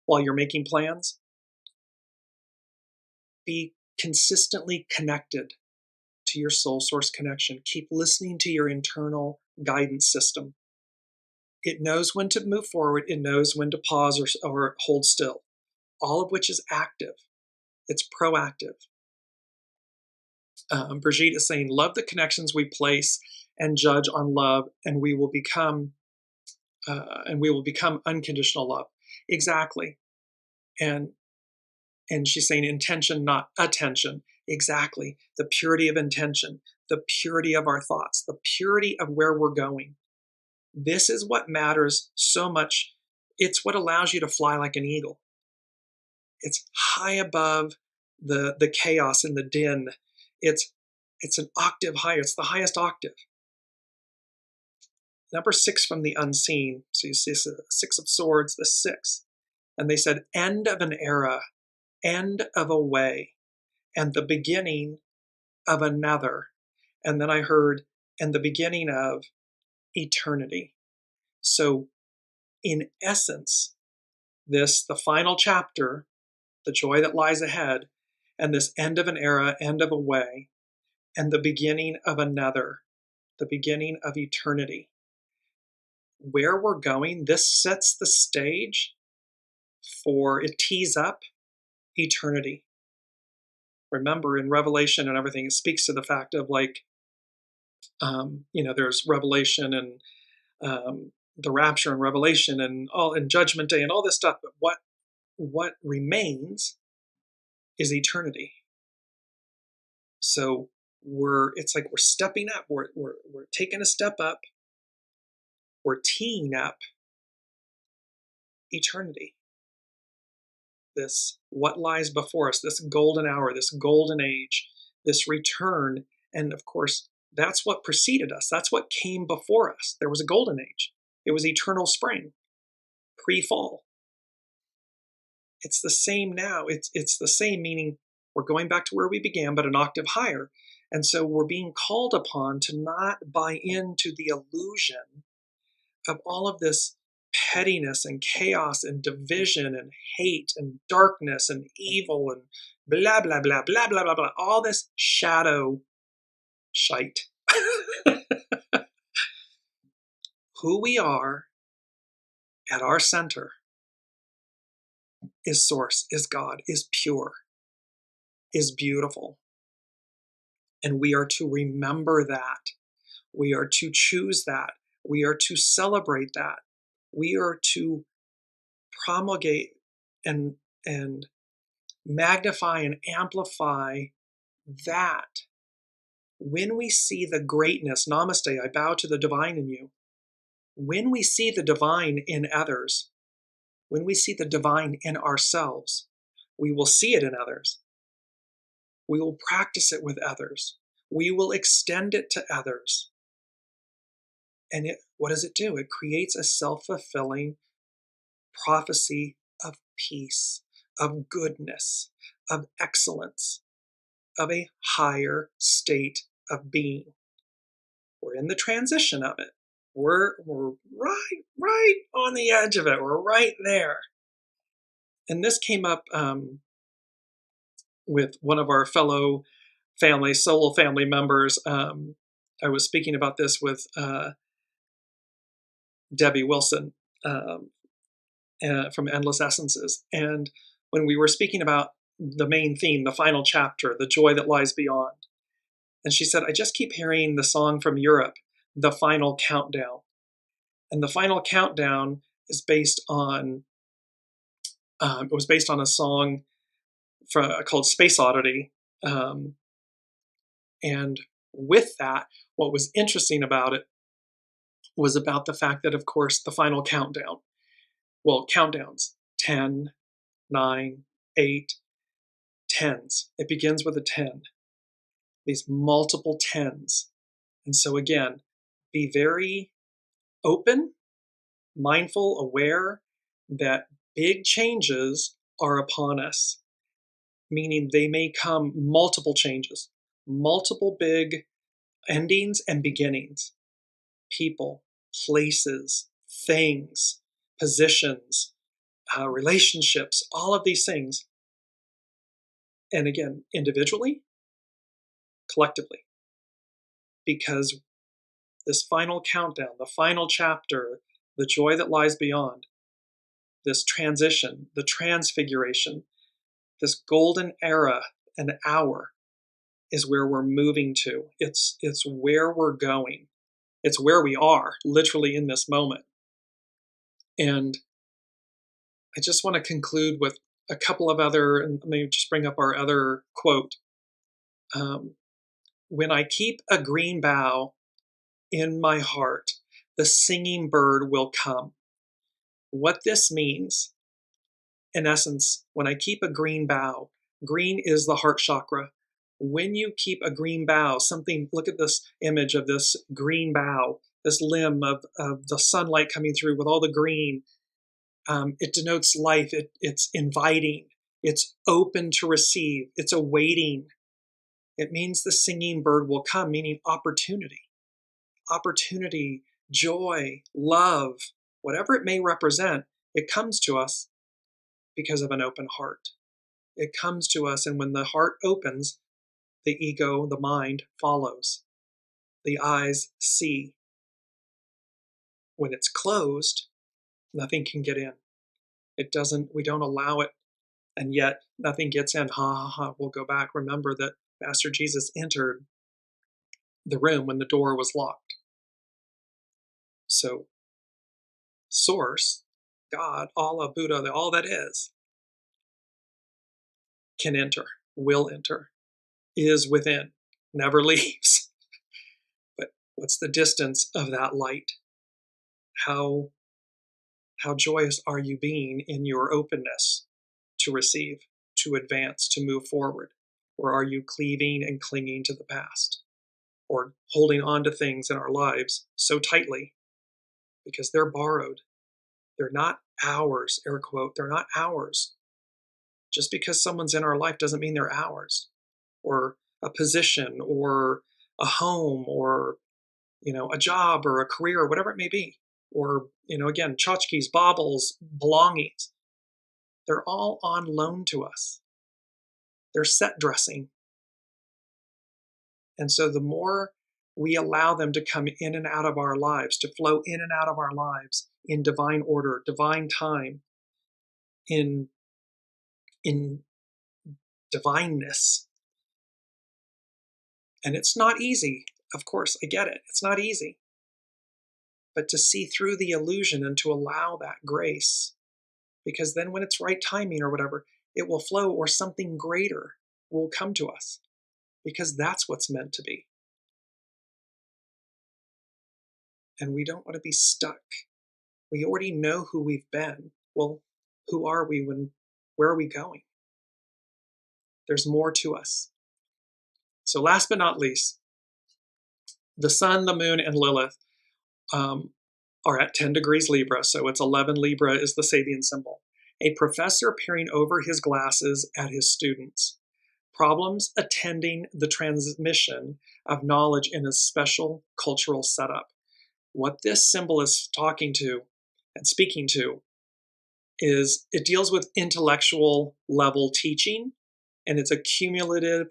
while you're making plans. Be consistently connected to your soul source connection. Keep listening to your internal guidance system. It knows when to move forward. It knows when to pause or hold still, all of which is active. It's proactive. Brigitte is saying, love the connections we place and judge on love, and we will become unconditional love. Exactly. And she's saying intention, not attention. Exactly. The purity of intention, the purity of our thoughts, the purity of where we're going. This is what matters so much. It's what allows you to fly like an eagle. It's high above the chaos and the din. It's an octave higher. It's the highest octave. Number 6 from the unseen. So you see 6 of swords, the 6. And they said, end of an era, end of a way, and the beginning of another. And then I heard, and the beginning of eternity. So in essence, the final chapter, the joy that lies ahead, and this end of an era, end of a way, and the beginning of another, the beginning of eternity. Where we're going, this sets the stage for, it tees up eternity. Remember, in Revelation and everything, it speaks to the fact of there's Revelation and the rapture and Revelation and Judgment Day and all this stuff. But what remains is eternity. So it's like we're stepping up. We're taking a step up. We're teeing up eternity. This, what lies before us, this golden hour, this golden age, this return. And of course, that's what preceded us. That's what came before us. There was a golden age. It was eternal spring, pre-fall. It's the same now. It's the same, meaning we're going back to where we began, but an octave higher. And so we're being called upon to not buy into the illusion of all of this pettiness and chaos and division and hate and darkness and evil and blah, blah, blah, blah, blah, blah, blah, all this shadow shite. Who we are at our center is source, is God, is pure, is beautiful. And we are to remember that. We are to choose that. We are to celebrate that. We are to promulgate and magnify and amplify that. When we see the greatness, namaste, I bow to the divine in you. When we see the divine in others, when we see the divine in ourselves, we will see it in others. We will practice it with others. We will extend it to others. And what does it do? It creates a self-fulfilling prophecy of peace, of goodness, of excellence, of a higher state of being. We're in the transition of it. We're right on the edge of it. We're right there. And this came up with one of our fellow soul family members. I was speaking about this with Debbie Wilson from Endless Essences. And when we were speaking about the main theme, the final chapter, the joy that lies beyond. And she said, I just keep hearing the song from Europe, The Final Countdown. And the Final Countdown is based on, it was based on a song called Space Oddity. And with that, what was interesting about it was about the fact that, of course, the final countdown, countdowns, 10, 9, 8, 10s. It begins with a 10, these multiple 10s. And so again, be very open, mindful, aware, that big changes are upon us, meaning they may come multiple changes, multiple big endings and beginnings, people, places, things, positions, relationships, all of these things. And again, individually, collectively, because this final countdown, the final chapter, the joy that lies beyond, this transition, the transfiguration, this golden era, an hour, is where we're moving to. It's where we're going. It's where we are, literally in this moment. And I just want to conclude with a couple of other, and maybe just bring up our other quote. When I keep a green bough in my heart, the singing bird will come. What this means, in essence, when I keep a green bough, green is the heart chakra. When you keep a green bough, something, look at this image of this green bough, this limb of the sunlight coming through with all the green. It denotes life. It's inviting. It's open to receive. It's awaiting. It means the singing bird will come, meaning opportunity. Opportunity, joy, love, whatever it may represent, it comes to us because of an open heart. It comes to us, and when the heart opens, the ego, the mind, follows. The eyes see. When it's closed, nothing can get in. We don't allow it, and yet nothing gets in. Ha ha ha, we'll go back. Remember that Master Jesus entered the room when the door was locked. So, Source, God, Allah, Buddha, all that is, can enter, will enter, is within, never leaves. But what's the distance of that light? How joyous are you being in your openness to receive, to advance, to move forward? Or are you cleaving and clinging to the past? Or holding on to things in our lives so tightly because they're borrowed. They're not ours, air quote, they're not ours. Just because someone's in our life doesn't mean they're ours. Or a position, or a home, or a job, or a career, or whatever it may be. Or, again, tchotchkes, baubles, belongings. They're all on loan to us. They're set dressing. And so the more we allow them to come in and out of our lives, to flow in and out of our lives in divine order, divine time, in divineness. And it's not easy. Of course, I get it. It's not easy. But to see through the illusion and to allow that grace, because then when it's right timing or whatever, it will flow, or something greater will come to us, because that's what's meant to be. And we don't want to be stuck. We already know who we've been. Well, who are we? Where are we going? There's more to us. So last but not least, the sun, the moon, and Lilith are at 10 degrees Libra, so it's 11 Libra is the Sabian symbol. A professor peering over his glasses at his students. Problems attending the transmission of knowledge in a special cultural setup. What this symbol is talking to and speaking to is it deals with intellectual level teaching, and it's a cumulative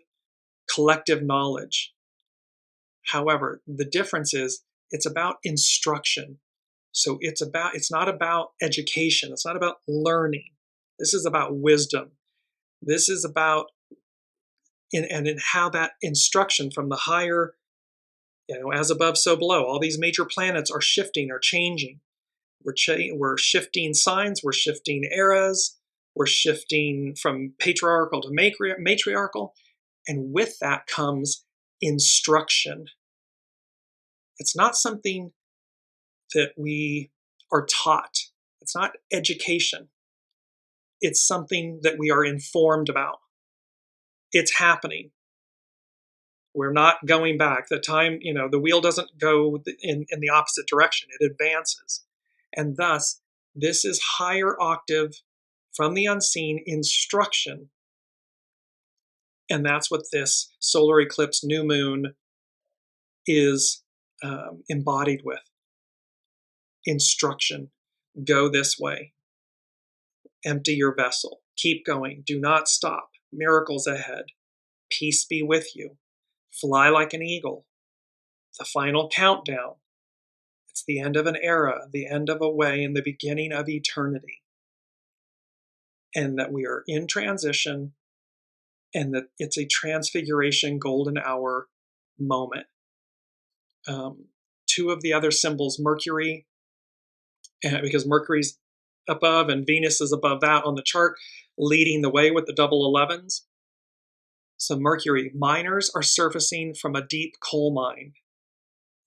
collective knowledge. However, the difference is it's about instruction. So it's not about education. It's not about learning. This is about wisdom. This is about in how that instruction from the higher, as above, so below. All these major planets are shifting, are changing. We're shifting signs. We're shifting eras. We're shifting from patriarchal to matriarchal. And with that comes instruction. It's not something that we are taught. It's not education. It's something that we are informed about. It's happening. We're not going back. The time, the wheel doesn't go in the opposite direction. It advances. And thus, This is higher octave from the unseen instruction. And that's what this solar eclipse new moon is embodied with. Instruction. Go this way. Empty your vessel. Keep going. Do not stop. Miracles ahead. Peace be with you. Fly like an eagle. The final countdown. It's the end of an era, the end of a way, and the beginning of eternity. And that we are in transition, and that it's a transfiguration golden hour moment. Two of the other symbols, Mercury, because Mercury's above and Venus is above that on the chart, leading the way with the double 11s. So Mercury, miners are surfacing from a deep coal mine.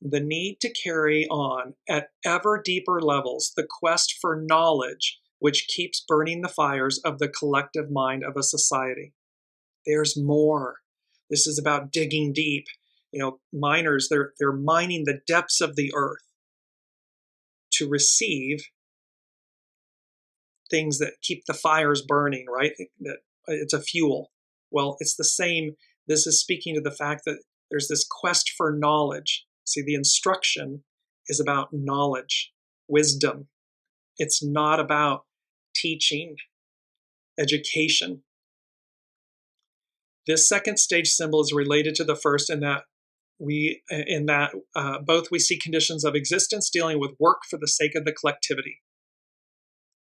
The need to carry on at ever deeper levels the quest for knowledge, which keeps burning the fires of the collective mind of a society. There's more. This is about digging deep. Miners, they're mining the depths of the earth to receive things that keep the fires burning, right? That it's a fuel. Well, it's the same. This is speaking to the fact that there's this quest for knowledge. See, the instruction is about knowledge, wisdom. It's not about teaching, education. This second stage symbol is related to the first in that both we see conditions of existence dealing with work for the sake of the collectivity.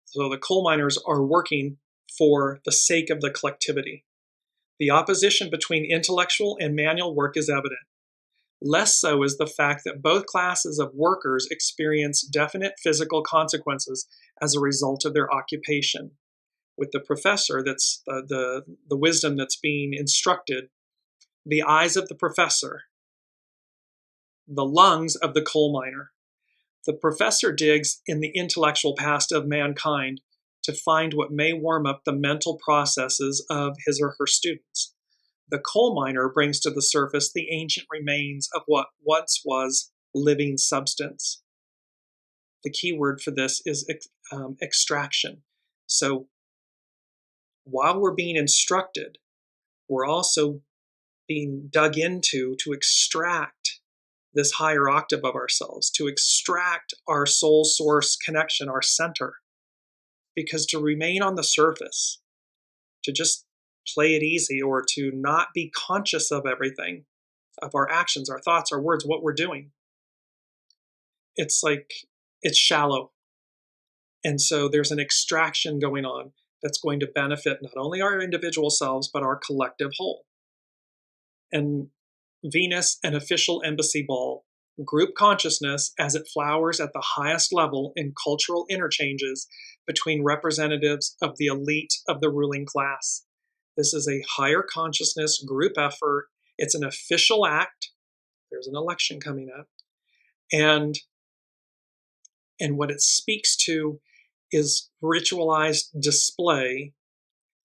So the coal miners are working for the sake of the collectivity. The opposition between intellectual and manual work is evident. Less so is the fact that both classes of workers experience definite physical consequences as a result of their occupation. With the professor, that's the wisdom that's being instructed, the eyes of the professor, the lungs of the coal miner. The professor digs in the intellectual past of mankind to find what may warm up the mental processes of his or her students. The coal miner brings to the surface the ancient remains of what once was living substance. The key word for this is extraction. So while we're being instructed, we're also being dug into to extract this higher octave of ourselves, to extract our soul source connection, our center. Because to remain on the surface, to just play it easy, or to not be conscious of everything, of our actions, our thoughts, our words, what we're doing, it's shallow. And so there's an extraction going on that's going to benefit not only our individual selves, but our collective whole. And Venus, an official embassy ball, group consciousness as it flowers at the highest level in cultural interchanges between representatives of the elite of the ruling class. This is a higher consciousness group effort. It's an official act. There's an election coming up. And what it speaks to is ritualized display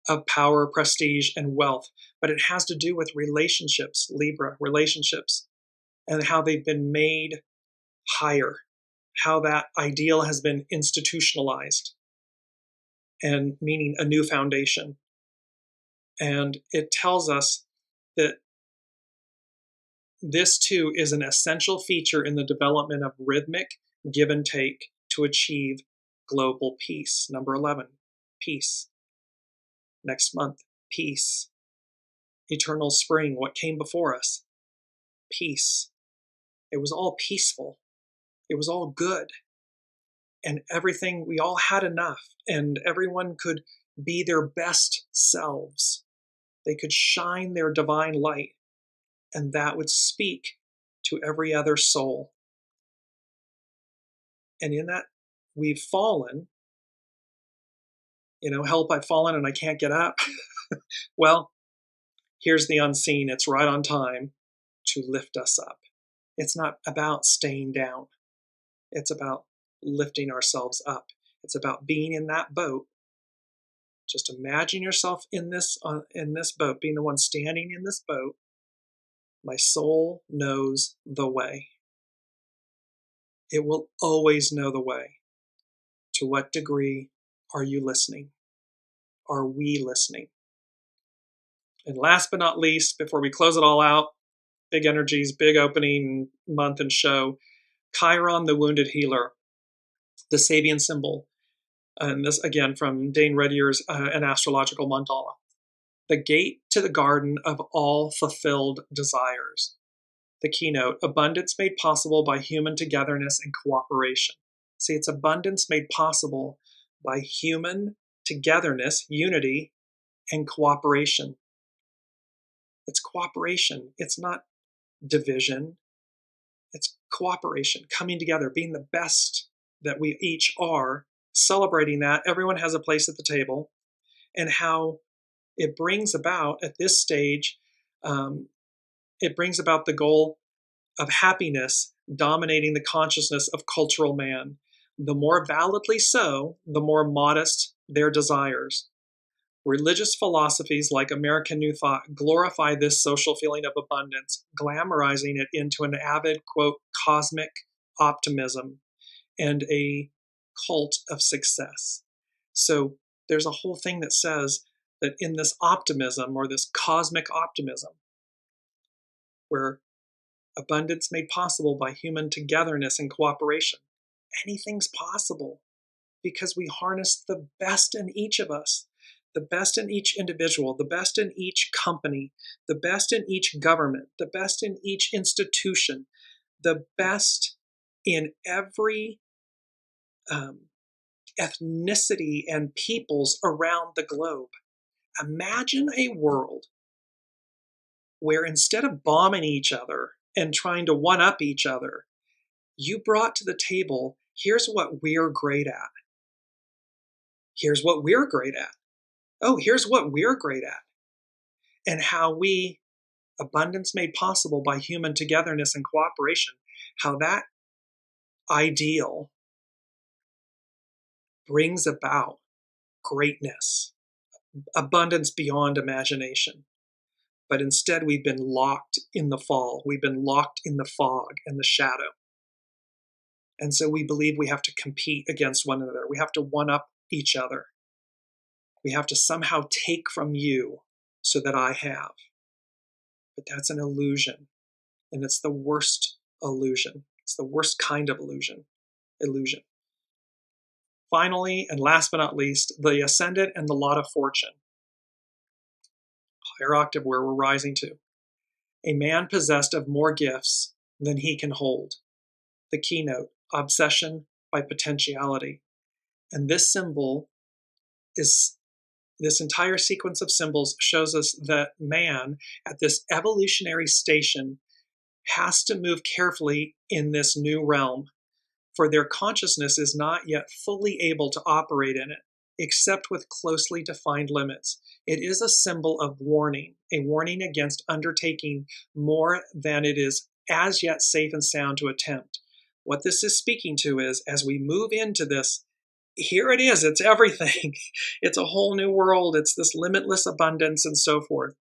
of power, prestige, and wealth. But it has to do with relationships, Libra, relationships, and how they've been made higher, how that ideal has been institutionalized, and meaning a new foundation. And it tells us that this too is an essential feature in the development of rhythmic give and take to achieve global peace. Number 11, peace. Next month, peace. Eternal spring, what came before us? Peace. It was all peaceful. It was all good. And everything, we all had enough, and everyone could be their best selves. They could shine their divine light, and that would speak to every other soul. And in that, we've fallen. Help, I've fallen and I can't get up. Well, here's the unseen. It's right on time to lift us up. It's not about staying down. It's about lifting ourselves up. It's about being in that boat. Just imagine yourself in this boat, being the one standing in this boat. My soul knows the way. It will always know the way To what degree are you listening? Are we listening? And last but not least, before we close it all out, big energies, big opening month and show, Chiron, the wounded healer, the Sabian symbol. And this, again, from Dane Redier's An Astrological Mandala. The gate to the garden of all fulfilled desires. The keynote, abundance made possible by human togetherness and cooperation. See, it's abundance made possible by human togetherness, unity, and cooperation. It's cooperation. It's not division. It's cooperation, coming together, being the best that we each are, celebrating that. Everyone has a place at the table, and how it brings about at this stage, it brings about the goal of happiness dominating the consciousness of cultural man. The more validly so, the more modest their desires. Religious philosophies like American New Thought glorify this social feeling of abundance, glamorizing it into an avid, quote, cosmic optimism and a cult of success. So there's a whole thing that says that in this optimism, or this cosmic optimism, where abundance made possible by human togetherness and cooperation, anything's possible because we harness the best in each of us, the best in each individual, the best in each company, the best in each government, the best in each institution, the best in every ethnicity and peoples around the globe. Imagine a world where instead of bombing each other and trying to one-up each other, you brought to the table, here's what we're great at. Here's what we're great at. Oh, here's what we're great at. And how we, abundance made possible by human togetherness and cooperation, how that ideal brings about greatness, abundance beyond imagination. But instead, we've been locked in the fall. We've been locked in the fog and the shadow. And so we believe we have to compete against one another. We have to one-up each other. We have to somehow take from you so that I have. But that's an illusion. And it's the worst illusion. It's the worst kind of illusion. Finally, and last but not least, the ascendant and the lot of fortune. Higher octave where we're rising to. A man possessed of more gifts than he can hold. The keynote, obsession by potentiality. And this symbol is, this entire sequence of symbols shows us that man at this evolutionary station has to move carefully in this new realm, for their consciousness is not yet fully able to operate in it, except with closely defined limits. It is a symbol of warning, a warning against undertaking more than it is as yet safe and sound to attempt. What this is speaking to is, as we move into this, here it is, it's everything. It's a whole new world. It's this limitless abundance and so forth.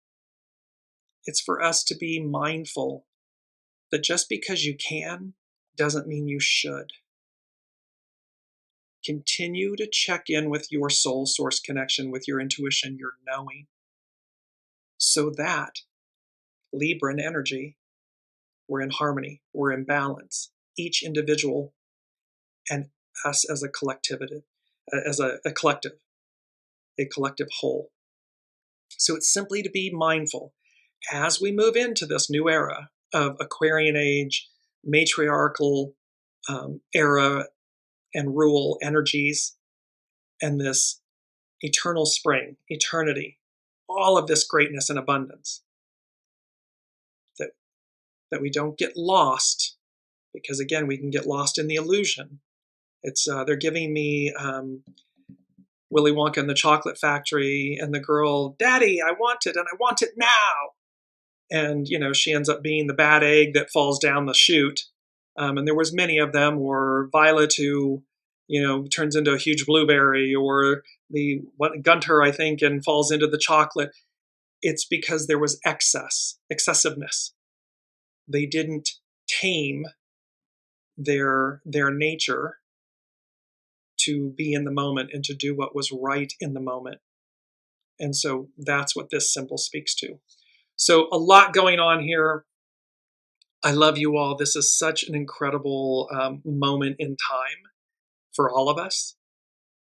It's for us to be mindful that just because you can doesn't mean you should. Continue to check in with your soul source connection, with your intuition, your knowing, so that Libran energy, we're in harmony, we're in balance, each individual and us as a collectivity, as a collective whole. So it's simply to be mindful as we move into this new era of Aquarian age, matriarchal era and rule energies, and this eternal spring, eternity, all of this greatness and abundance. That we don't get lost, because again, we can get lost in the illusion. It's they're giving me Willy Wonka and the Chocolate Factory, and the girl, Daddy, I want it, and I want it now. And, you know, she ends up being the bad egg that falls down the chute. And there was many of them, or Violet who, you know, turns into a huge blueberry, or the Gunter, I think, and falls into the chocolate. It's because there was excessiveness. They didn't tame their nature to be in the moment and to do what was right in the moment. And so that's what this symbol speaks to. So a lot going on here. I love you all. This is such an incredible moment in time for all of us.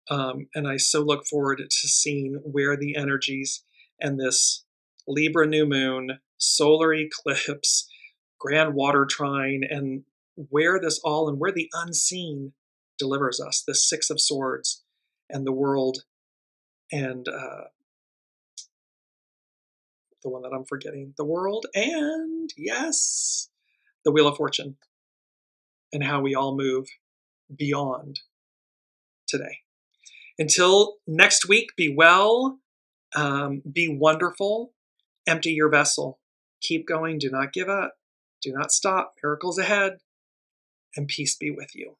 And I so look forward to seeing where the energies and this Libra new moon, solar eclipse, grand water trine, and where this all and where the unseen delivers us, the Six of Swords and the world, and the one that I'm forgetting, the world, and yes, the Wheel of Fortune, and how we all move beyond today. Until next week, be well, be wonderful, empty your vessel, keep going, do not give up, do not stop, miracles ahead, and peace be with you.